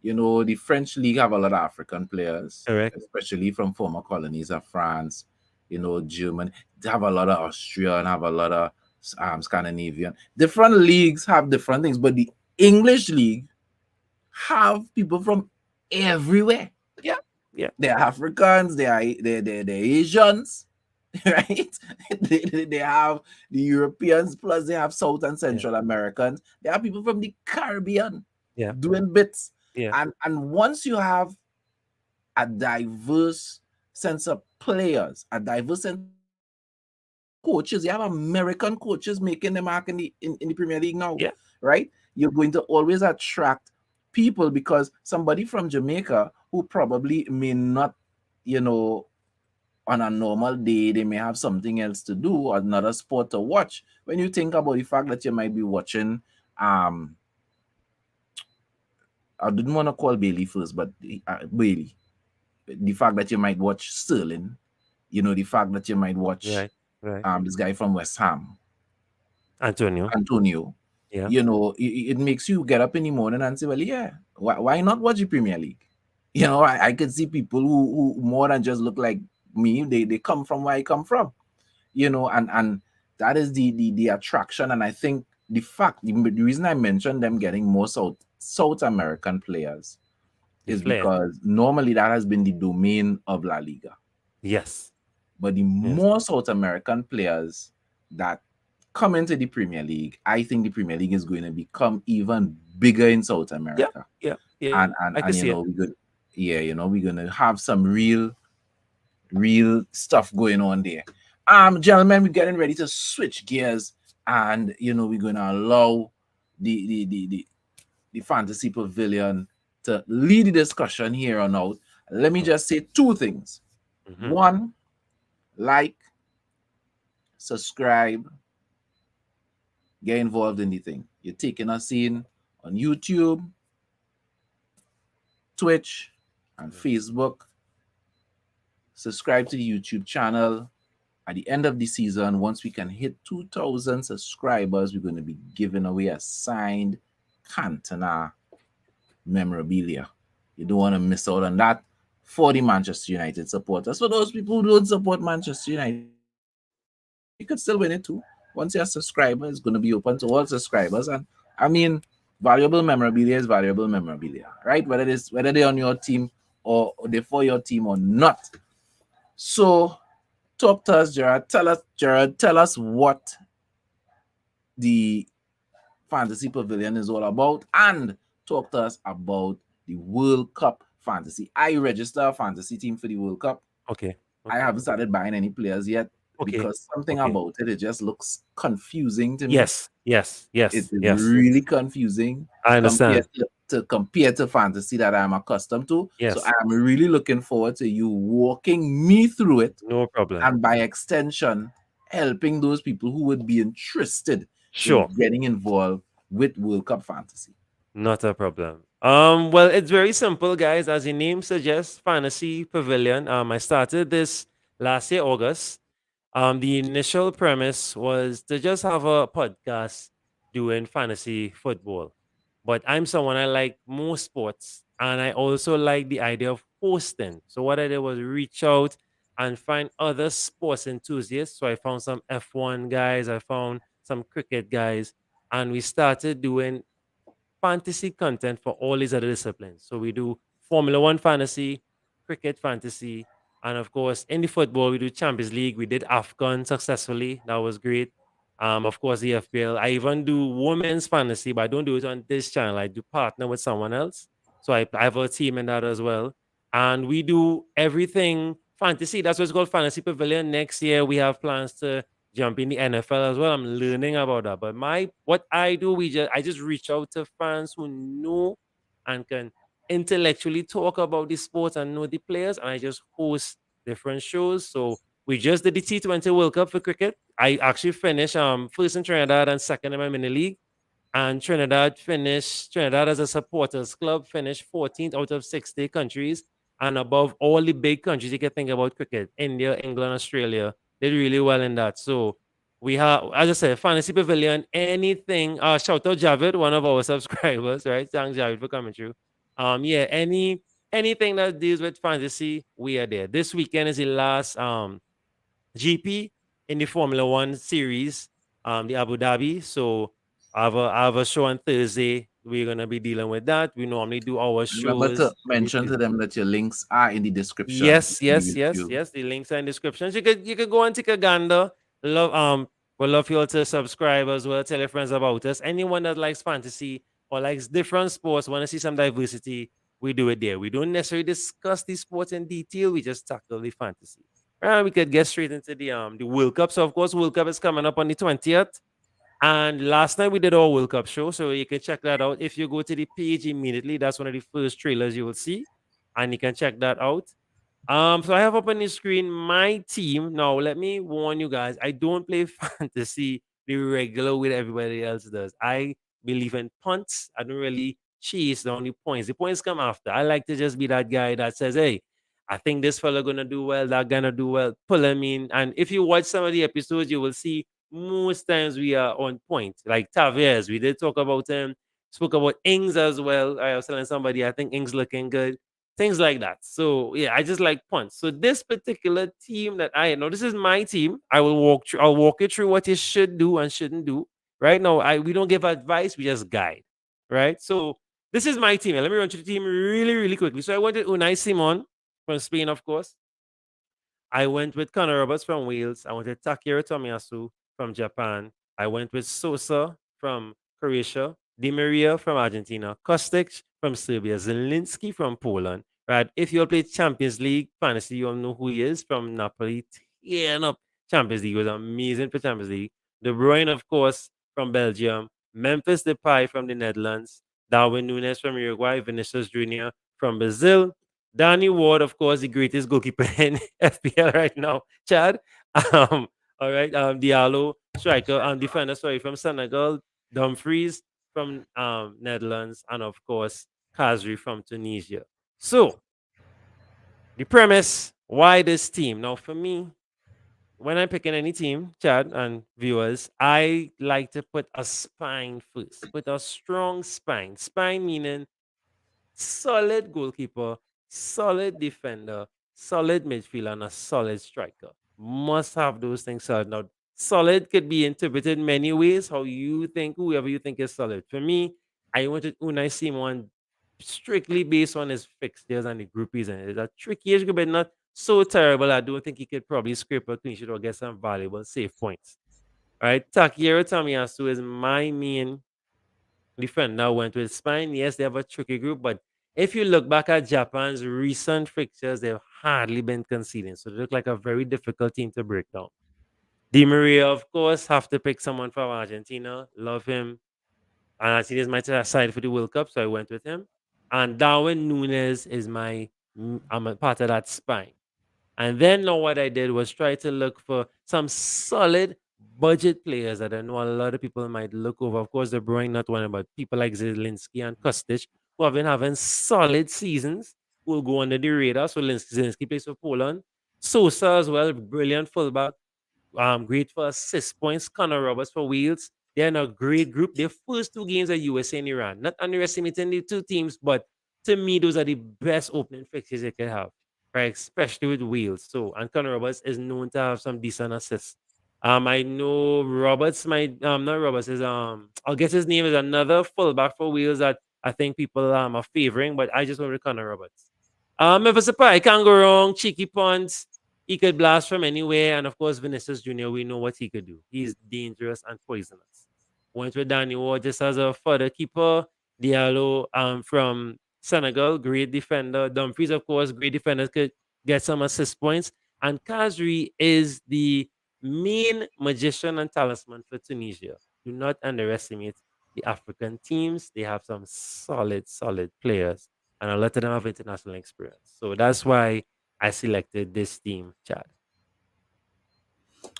Yeah, The French league have a lot of African players, correct. especially from former colonies of France. German. They have a lot of Austrian, have a lot of Scandinavian. Different leagues have different things, but the English league have people from everywhere. Yeah, yeah, They're Africans, they're Asians, right? They have the Europeans, plus they have South and yeah, Central Americans. They have people from the Caribbean yeah, doing bits. yeah, And once you have a diverse sense of players, a diverse sense of talent, coaches. You have American coaches making the mark in the Premier League now, Yeah. right? You're going to always attract people because somebody from Jamaica who probably may not, you know, on a normal day, they may have something else to do or another sport to watch. When you think about the fact that you might be watching, I didn't want to call Bailey first, but Bailey, the fact that you might watch Sterling, you know, the fact that you might watch Right. Right. this guy from West Ham, Antonio. Antonio, Yeah. you know, it makes you get up in the morning and say, well, yeah, why not watch the Premier League? You know, I could see people who more than just look like me, they come from where I come from, you know, and that is the attraction. And I think the reason I mentioned them getting more South American players The is flair. because normally that has been the domain of La Liga. Yes. But the Yes. more South American players that come into the Premier League, I think the Premier League is going to become even bigger in South Yeah. America. Yeah. Yeah. And I can you see it. know, we're gonna have some real stuff going on there. Gentlemen, we're getting ready to switch gears, and you know, we're gonna allow the Fantasy Pavilion to lead the discussion here on out. Let me Oh. just say two things. Mm-hmm. One, like, subscribe, get involved in the thing. You're taking us in on YouTube, Twitch, and Facebook. Subscribe to the YouTube channel. At the end of the season, once we can hit 2,000 subscribers, we're going to be giving away a signed Cantona memorabilia. You don't want to miss out on that for the Manchester United supporters. For those people who don't support Manchester United, you could still win it too. Once you're a subscriber, it's going to be open to all subscribers. And I mean, valuable memorabilia is valuable memorabilia, right? Whether they're on your team or they're for your team or not. So talk to us, Gerard. Tell us what the Fantasy Pavilion is all about, and talk to us about the World Cup fantasy. I register a fantasy team for the World Cup. Okay. I Okay. haven't started buying any players yet Okay. because something Okay. about it just looks confusing to me. Yes. Yes. It Yes. is Yes. really confusing I compared understand. to compare to fantasy that I'm accustomed to. So Yes. I'm really looking forward to you walking me through it, No problem. and by extension, helping those people who would be interested in Sure. getting involved with World Cup fantasy. Not a problem. Well, it's very simple, guys. As the name suggests, Fantasy Pavilion. I started this last year, August. The initial premise was to just have a podcast doing fantasy football. But I'm someone I like most sports, and I also like the idea of hosting. So what I did was reach out and find other sports enthusiasts. So I found some F1 guys, I found some cricket guys, and we started doing fantasy content for all these other disciplines. So we do Formula One fantasy, cricket fantasy, and of course, in the football, we do Champions League. We did AFCON successfully. That was great. Of course, the FPL. I even do women's fantasy, but I don't do it on this channel. I do partner with someone else. So I have a team in that as well. And we do everything fantasy. That's what's called Fantasy Pavilion. Next year, we have plans to jump in the NFL as well. I'm learning about that. But what I do, I just reach out to fans who know and can intellectually talk about the sports and know the players, and I just host different shows. So we just did the T20 World Cup for cricket. I actually finished first in Trinidad and second in my mini league. And Trinidad as a supporters club finished 14th out of 60 countries and above all the big countries you can think about cricket, India, England, Australia, did really well in that. So we have, as I said, Fantasy Pavilion, anything, shout out Javid, one of our subscribers, right? Thanks Javid for coming through. Yeah, anything that deals with fantasy, we are there. This weekend is the last GP in the Formula One series, the Abu Dhabi. So I have a show on Thursday. We're gonna be dealing with that. We normally do our Remember to shows every mention to Tuesday. them that your links are in the description Yes, on the yes, yes, YouTube. yes. The links are in descriptions. You could go and take a gander. Love we'd love you all to subscribe as well. Tell your friends about us. Anyone that likes fantasy or likes different sports, want to see some diversity, we do it there. We don't necessarily discuss the sports in detail. We just tackle the fantasy. And we could get straight into the World Cup. So of course, World Cup is coming up on the 20th. And last night we did our World Cup show, so you can check that out. If you go to the page immediately, that's one of the first trailers you will see, and you can check that out. So I have up on the screen my team. Now, let me warn you guys, I don't play fantasy the regular way that everybody else does. I believe in punts. I don't really chase down the points. The points come after. I like to just be that guy that says, hey, I think this fella gonna do well, that gonna do well, pull him in. And if you watch some of the episodes, you will see most times we are on point. Like Tavez, we did talk about him, spoke about Ings as well. I was telling somebody I think Ings looking good, things like that. So yeah, I just like punts. So this particular team that I know, this is my team. I'll walk you through what you should do and shouldn't do. Right now, we don't give advice, we just guide. Right. So this is my team. Let me run through the team really, really quickly. So I wanted Unai Simon from Spain, of course. I went with Connor Roberts from Wales. I went with Takehiro Tomiyasu from Japan. I went with Sosa from Croatia, Di Maria from Argentina, Kostic from Serbia, Zelinski from Poland. Right. If you all play Champions League fantasy, you all know who he is from Napoli. Tearing up Champions League. He was amazing for Champions League. De Bruyne, of course, from Belgium. Memphis Depay from the Netherlands. Darwin Nunes from Uruguay. Vinicius Jr. from Brazil. Danny Ward, of course, the greatest goalkeeper in FPL right now. Chad. Um, all right. Diallo, striker and defender, sorry, from Senegal. Dumfries from Netherlands. And of course, Kazri from Tunisia. So, the premise, why this team? Now, for me, when I'm picking any team, Chad and viewers, I like to put a spine first. Put a strong spine. Spine meaning solid goalkeeper, solid defender, solid midfielder, and a solid striker. Must have those things solid. Now, solid could be interpreted many ways. How you think, whoever you think is solid. For me, I wanted Unai Simon strictly based on his fixtures and the groupies, and it's a tricky group, but not so terrible. I don't think he could probably scrape a clean sheet or get some valuable save points. All right, Takehiro Tomiyasu is my main defender. Now went with Spain. Yes, they have a tricky group, but if you look back at Japan's recent fixtures, they've hardly been conceding. So they look like a very difficult team to break down. Di Maria, of course, have to pick someone from Argentina. Love him. And I see this my side for the World Cup, so I went with him. And Darwin Nunes is I'm a part of that spine. And then now what I did was try to look for some solid budget players that I know a lot of people might look over. Of course, De Bruyne, not one, but people like Zelinski and Kostic, who have been having solid seasons, will go under the radar. So Zelinski plays for Poland. Sosa as well, brilliant fullback, great for assist points. Connor Roberts for Wales. They're in a great group. Their first two games are USA and Iran. Not underestimating the two teams, but to me, those are the best opening fixtures they could have, right? Especially with Wales. So, and Connor Roberts is known to have some decent assists. I know Roberts might not Roberts is I'll guess his name is another fullback for Wales that I think people are favoring, but I just went with Connor Roberts. Memphis Depay, can't go wrong. Cheeky punts. He could blast from anywhere. And of course, Vinicius Jr., we know what he could do. He's dangerous and poisonous. Went with Danny Ward just as a further keeper. Diallo from Senegal, great defender. Dumfries, of course, great defender, could get some assist points. And Kazri is the main magician and talisman for Tunisia. Do not underestimate the African teams. They have some solid, solid players, and a lot of them have international experience. So that's why I selected this team, Chad.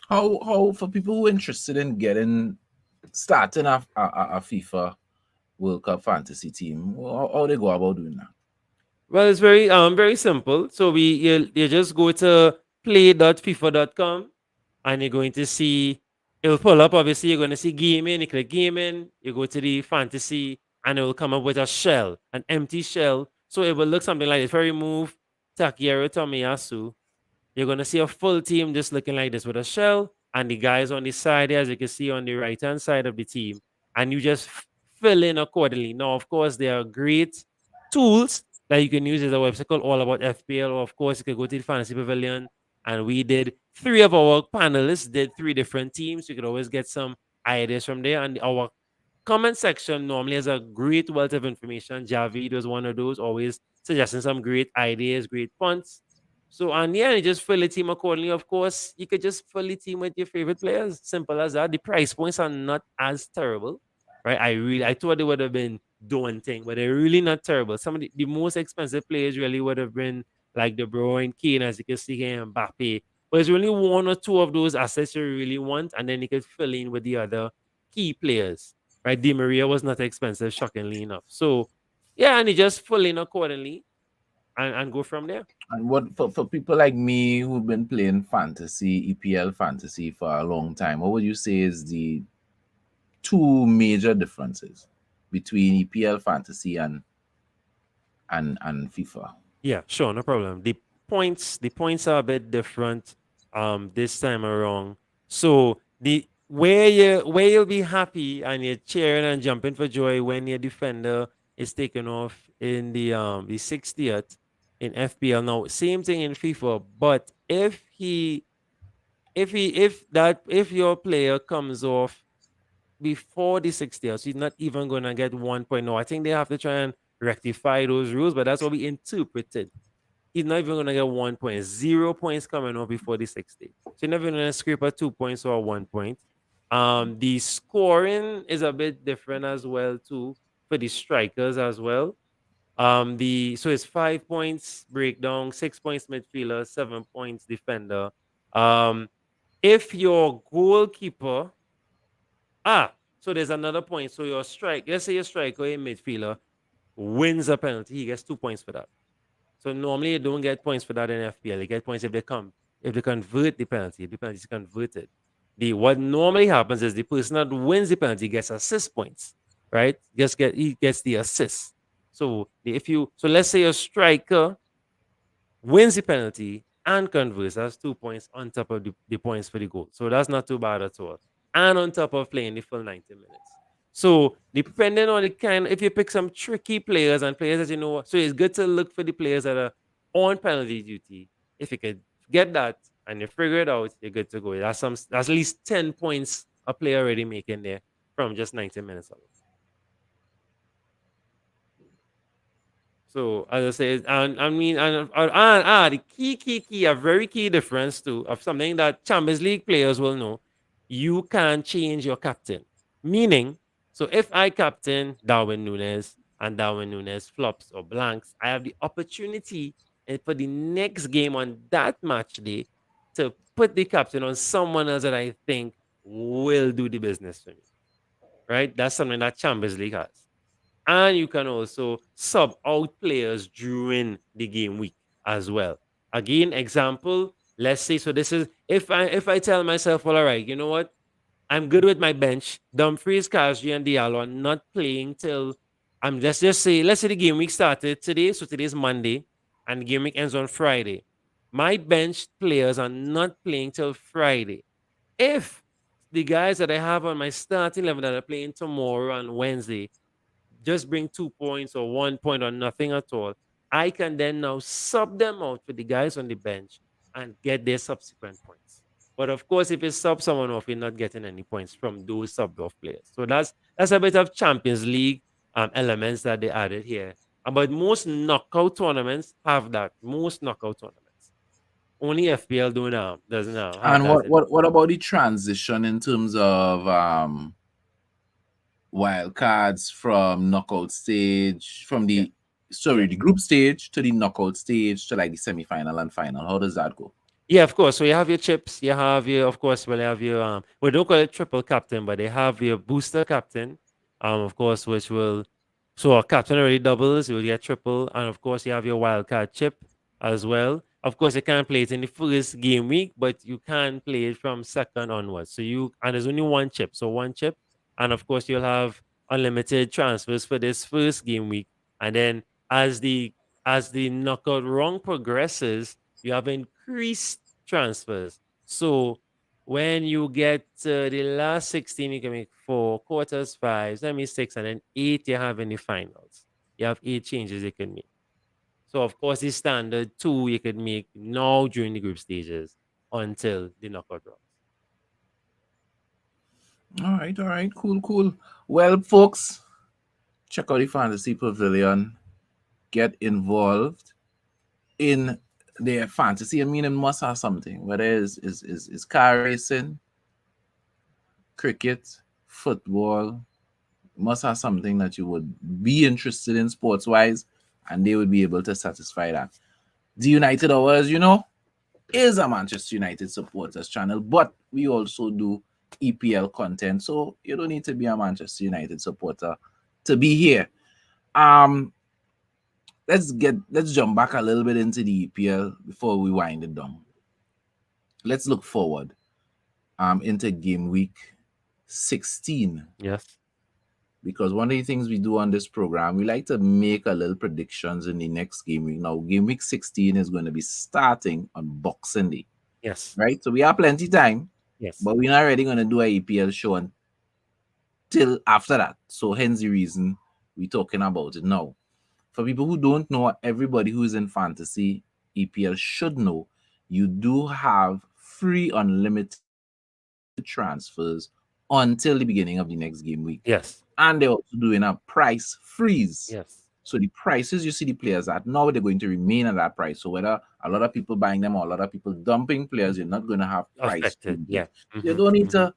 How for people who are interested in getting starting a FIFA World Cup fantasy team, how they go about doing that? Well, it's very simple. So you just go to play.fifa.com and you're going to see it'll pull up. Obviously, you're going to see gaming. You click gaming, you go to the fantasy, and it will come up with a shell, an empty shell. So it will look something like this. If I remove Takehiro Tomiyasu, you're going to see a full team just looking like this with a shell and the guys on the side, as you can see on the right hand side of the team. And you just fill in accordingly. Now, of course, there are great tools that you can use. There's a website called All About FPL. Or of course, you can go to the Fantasy Pavilion. And we did three of our panelists did three different teams. You could always get some ideas from there. And our comment section normally has a great wealth of information. Javid was one of those, always suggesting some great ideas, great points. So and yeah, you just fill the team accordingly. Of course, you could just fill the team with your favorite players. Simple as that. The price points are not as terrible, right? I thought they would have been daunting, but they're really not terrible. Some of the most expensive players really would have been like De Bruyne, Kane, as you can see here, and Mbappe. But there's only one or two of those assets you really want, and then you could fill in with the other key players. Right? Di Maria was not expensive, shockingly enough. So yeah, and you just fill in accordingly and go from there. And what for people like me who've been playing fantasy, EPL fantasy for a long time, what would you say is the two major differences between EPL fantasy and FIFA? Yeah, sure, no problem. The points are a bit different this time around. So the where you'll be happy and you're cheering and jumping for joy when your defender is taken off in the 60th in FPL. Now, same thing in FIFA, but if your player comes off before the 60th, so he's not even gonna get 1 point. No, I think they have to try and rectify those rules, but that's what we interpreted. He's not even gonna get 1 point. 0 points coming off before the 60. So you're never gonna scrape a 2 points or a 1 point. The scoring is a bit different as well too for the strikers as well. The so it's 5 points breakdown, 6 points midfielder, 7 points defender. Um, if your goalkeeper so there's another point. So your strike, let's say your striker, a midfielder, wins a penalty, he gets 2 points for that. So normally you don't get points for that in FPL. You get points if they convert the penalty, if the penalty is converted. The what normally happens is the person that wins the penalty gets assist points, right? He gets the assist. So let's say your striker wins the penalty and converts, that's 2 points on top of the points for the goal. So that's not too bad at all. And on top of playing the full 90 minutes. So depending on the kind, if you pick some tricky players and players that you know, so it's good to look for the players that are on penalty duty. If you could get that and you figure it out, you're good to go. That's at least 10 points a player already making there from just 90 minutes alone. So as I said, and I mean, the key, a very key difference too of something that Champions League players will know. You can change your captain. Meaning, so if I captain Darwin Nunes and Darwin Nunes flops or blanks, I have the opportunity for the next game on that match day to put the captain on someone else that I think will do the business for me. Right? That's something that Champions League has, and you can also sub out players during the game week as well. Again, example, let's say so this is if I tell myself, well, all right, you know what? I'm good with my bench. Dumfries, Kasri, and Diallo are not playing till let's say the game week started today, so today's Monday, and the game week ends on Friday. My bench players are not playing till Friday. If the guys that I have on my starting level that are playing tomorrow and Wednesday just bring 2 points or 1 point or nothing at all, I can then now sub them out for the guys on the bench and get their subsequent points. But of course, if you sub someone off, you're not getting any points from those sub off players. So that's a bit of Champions League elements that they added here. But most knockout tournaments have that. Most knockout tournaments. Only FPL doesn't have And that. what about the transition in terms of wild cards from knockout stage, from Yeah. the group stage to the knockout stage to like the semi-final and final? How does that go? Yeah, of course. So you have your chips. You have your, of course, well, you have your we don't call it triple captain, but they have your booster captain, of course, which will so a captain already doubles, you will get triple, and of course you have your wild card chip as well. Of course, you can't play it in the first game week, but you can play it from second onwards. So there's only one chip, so one chip, and of course you'll have unlimited transfers for this first game week, and then as the as the knockout round progresses, you have increased transfers. So when you get the last 16, you can make four quarters, five, that means six, and then eight you have in the finals. You have eight changes you can make. So of course, the standard two you could make now during the group stages until the knockout rounds. All right, cool. Well, folks, check out the Fantasy Pavilion. Get involved in their fantasy, I mean, it must have something. Whether it's car racing, cricket, football, must have something that you would be interested in sports wise, and they would be able to satisfy that. The United Hours, is a Manchester United supporters channel, but we also do EPL content, so you don't need to be a Manchester United supporter to be here. Um, let's jump back a little bit into the EPL before we wind it down. Let's look forward into game week 16, Yes. because one of the things we do on this program, we like to make a little predictions in the next game week. Now, game week 16 is going to be starting on Boxing Day, Yes. right? So we have plenty time, Yes. but we're not really going to do a EPL show until after that. So hence the reason we're talking about it now. For people who don't know, everybody who is in fantasy EPL should know, you do have free unlimited transfers until the beginning of the next game week. Yes. And they're also doing a price freeze. Yes. So the prices you see the players at now, they're going to remain at that price. So whether a lot of people buying them or a lot of people dumping players, you're not going to have price Affected. freezes. Yeah. You don't need to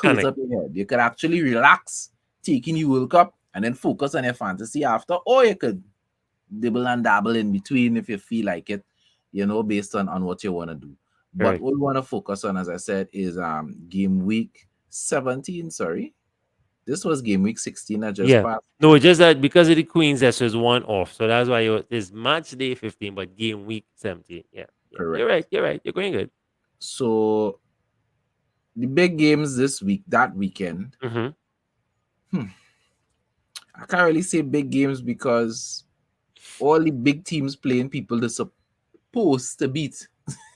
hurt Panic. up your head. You could actually relax, taking the World Cup, and then focus on your fantasy after, or you could dibble and dabble in between if you feel like it, based on what you want to do. But Correct. what we want to focus on, as I said, is game week 17. Sorry. This was game week 16 that just Yeah. passed. No, just that because of the Queens, that's just one off. So that's why it's match day 15, but game week 17. Yeah. Yeah. You're Correct. right. You're right. You're going good. So the big games this week, that weekend, Mm-hmm. hmm, I can't really say big games because all the big teams playing people they're supposed to beat.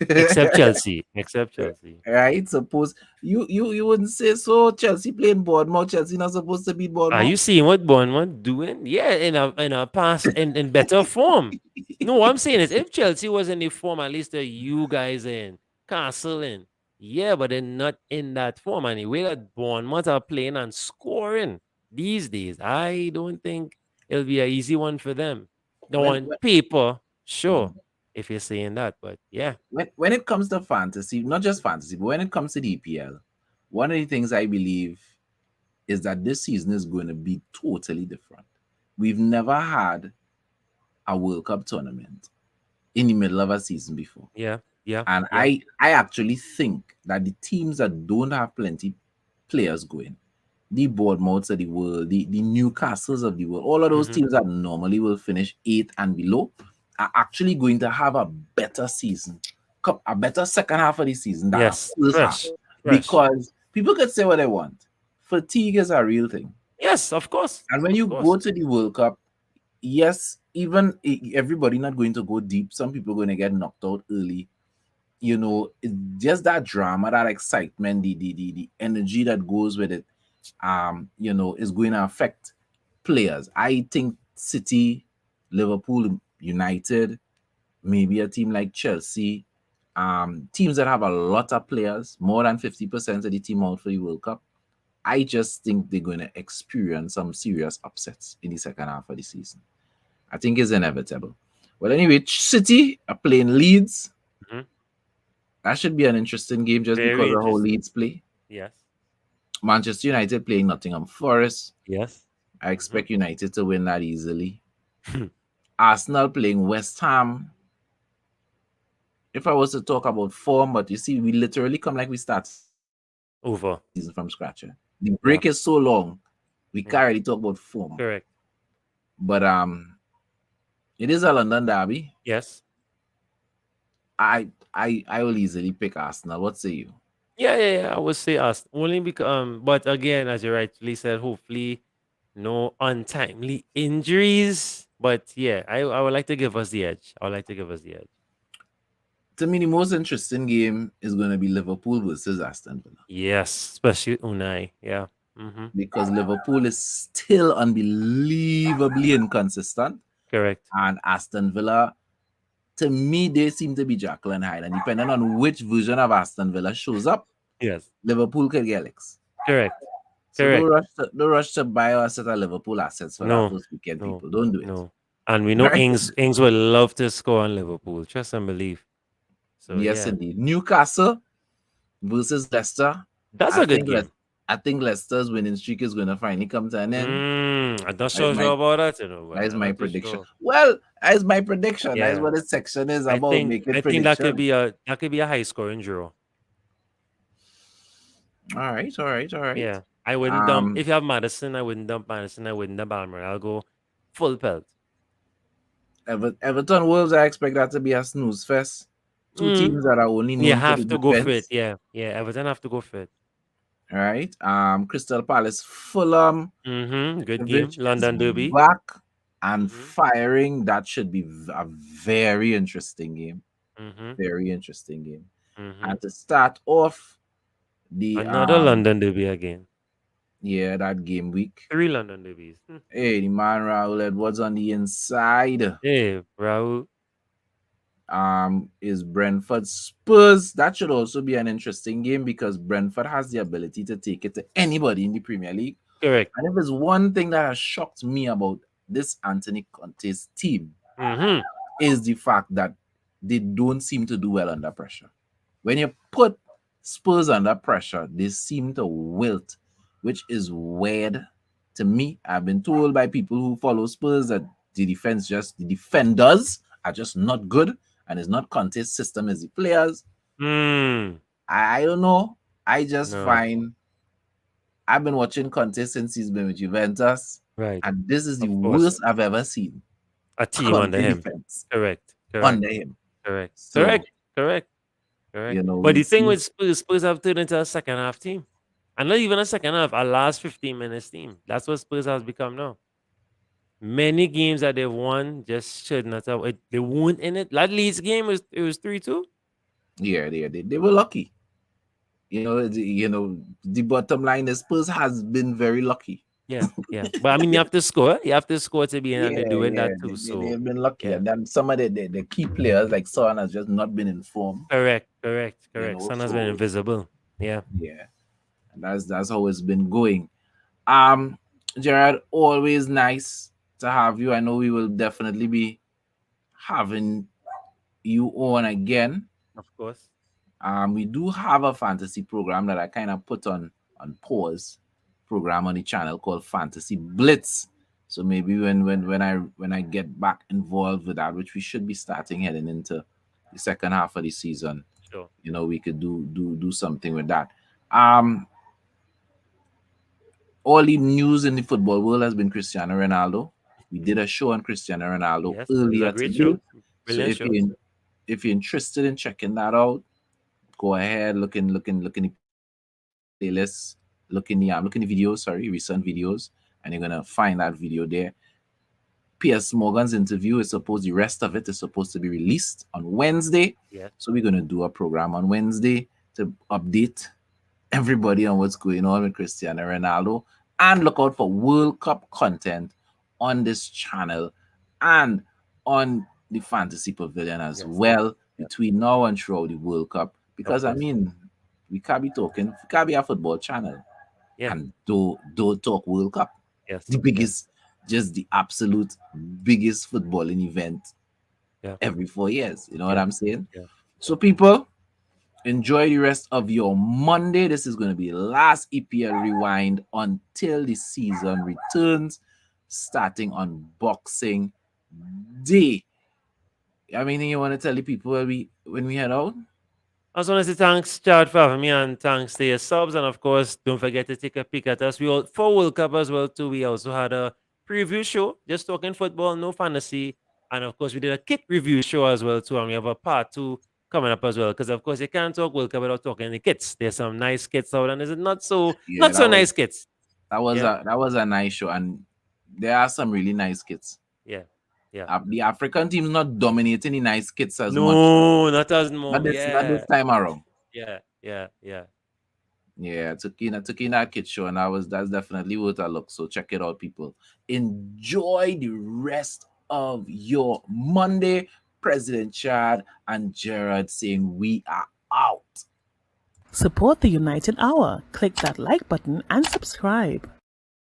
Except Chelsea. Except Chelsea. Right? Suppose you wouldn't say so. Chelsea playing Bournemouth. Chelsea not supposed to beat Are Bournemouth. you seeing what Bournemouth doing? Yeah, in a past in better form. No, what I'm saying is if Chelsea was in the form, at least you guys in Castle in. Yeah, but they're not in that form. And the way that Bournemouth are playing and scoring these days, I don't think it'll be an easy one for them. No, when on when, paper, sure, Mhm. if you're saying that, but yeah, when it comes to fantasy, not just fantasy, but when it comes to the EPL, one of the things I believe is that this season is going to be totally different. We've never had a World Cup tournament in the middle of a season before. yeah, yeah, And yeah. I actually think that the teams that don't have plenty players going, the Bournemouths of the world, the Newcastles of the world, all of those Mm-hmm. teams that normally will finish 8th and below are actually going to have a better season, a better second half of the season than a Yes, first half. fresh, fresh. Because people could say what they want. Fatigue is a real thing. Yes, of course, And when of you course. go to the World Cup, yes, even everybody not going to go deep. Some people are going to get knocked out early. It's just that drama, that excitement, the energy that goes with it, is going to affect players. I think City, Liverpool, United, maybe a team like Chelsea, teams that have a lot of players, more than 50% of the team out for the World Cup. I just think they're going to experience some serious upsets in the second half of the season. I think it's inevitable. Well, anyway, City are playing Leeds. Mhm. That should be an interesting game just because Very of how interesting. Leeds play. Yes. Manchester United playing Nottingham Forest. Yes. I Mhm. expect United to win that easily. Arsenal playing West Ham. If I was to talk about form, but you see, we literally come like we started the season from scratch. Over. The break is so long, we can't really talk about Mm. form. Correct. But it is a London derby. Yes. I will easily pick Arsenal. What say you? Yeah, yeah, yeah. I would say us only because but again, as you rightly said, hopefully no untimely injuries. But yeah, I would like to give us the edge. I would like to give us the edge. To me, the most interesting game is going to be Liverpool versus Aston Villa, Yes, especially Unai. Yeah. Mm-hmm. because Liverpool is still unbelievably inconsistent, Correct. and Aston Villa, to me, they seem to be Jekyll and Hyde. And depending on which version of Aston Villa shows up, Yes. Liverpool could get licks. Correct. So Correct. don't rush to buy or set of Liverpool assets for that No. first weekend, No. people. Don't do it. No. And we know Right? Ings would love to score on Liverpool. Trust and believe. So Yes, yeah, indeed. Newcastle versus Leicester. that's I a good think game. I think Leicester's winning streak is going to finally come to an end. I'm not That is sure my about that, you know. that is Well, I'm my not too prediction. sure. Well, that is my prediction. That is Yeah, what this section is about, making I think that could predictions. be a high scoring draw. All right, all right, all right. Yeah, I wouldn't dump Um, if you have Madison. I wouldn't dump Madison. I wouldn't dump Almer. I'll go full pelt. Everton Wolves, I expect that to be a snooze fest. Two Mm, teams that are only you known for the have to go for it. defense. Yeah, yeah. Everton have to go for it. All right. Crystal Palace, Fulham. Good game. Ipswich is London Derby. back and Mm-hmm. firing. That should be a very interesting game. Mm-hmm. Very interesting game. Mm-hmm. And to start off the Another London Derby again. yeah, that game week. 3 London Derbies. Hey, the man Raul Edwards on the inside. Hey, Raul. Is Brentford Spurs. That should also be an interesting game because Brentford has the ability to take it to anybody in the Premier League. Correct. And if there's one thing that has shocked me about this Anthony Conte's team, Mm-hmm. is the fact that they don't seem to do well under pressure. When you put Spurs under pressure, they seem to wilt, which is weird to me. I've been told by people who follow Spurs that the defenders are just not good, and it's not Conte's system as the players. I don't know. I just No. find I've been watching Conte since he's been with Juventus, Right. and this is the Of course. worst I've ever seen A team under Conte him. defense Correct. Correct. under him. Correct. So, Correct. But we the thing see, with Spurs have turned into a second half team. And not even a second half, a last 15 minutes team. That's what Spurs has become now. Many games that they've won just should not have. They weren't in it. That Leeds game was 3-2. yeah, they were lucky. The bottom line is Spurs has been very lucky. Yeah, yeah. But I mean, you have to score. You have to score to be in, and they're Yeah, doing yeah, that too. So they've been lucky, yeah, and then some of the key players like Son has just not been informed. correct. Son has been So invisible. Yeah, yeah, and that's how it's been going. Gerard, always nice to have you. I know we will definitely be having you on again. of course. We do have a fantasy program that I kind of put on pause, program on the channel called Fantasy Blitz. So maybe when I get back involved with that, which we should be starting heading into the second half of the season, Sure. we could do something with that. All the news in the football world has been Cristiano Ronaldo. We did a show on Cristiano Ronaldo Yes, it was a earlier great today. show. So Brilliant show. if you're interested in checking that out, go ahead, look in the playlist, look in the videos, recent videos, and you're gonna find that video there. Piers Morgan's interview is supposed the rest of it is supposed to be released on Wednesday. Yes. So we're gonna do a program on Wednesday to update everybody on what's going on with Cristiano Ronaldo, and look out for World Cup content on this channel and on the Fantasy Pavilion as well between now and throughout the World Cup. Because I mean, we can't be a football channel and don't talk World Cup. Yes. The biggest, just the absolute biggest footballing event every 4 years. You know what I'm saying? Yeah. So people, enjoy the rest of your Monday. This is going to be the last EPL Rewind until the season returns, starting on Boxing Day. I mean, you want to tell the people when we head out? I just want to say thanks, Chad, for having me, and thanks to your subs. And of course, don't forget to take a peek at us. We all for World Cup as well too. We also had a preview show, just talking football, no fantasy. And of course, we did a kit review show as well too. And we have a part 2 coming up as well. Because of course, you can't talk World Cup without talking the kits. There's some nice kits out, and there's not so nice kits. That was a nice show, and there are some really nice kits. Yeah. The African team's not dominating the nice kits as much. No, not as much. Not this time around. Yeah. Yeah, took in that kid show, and that's definitely worth a look. So check it out, people. Enjoy the rest of your Monday. President Chad and Gerard saying we are out. Support the United Hour. Click that like button and subscribe.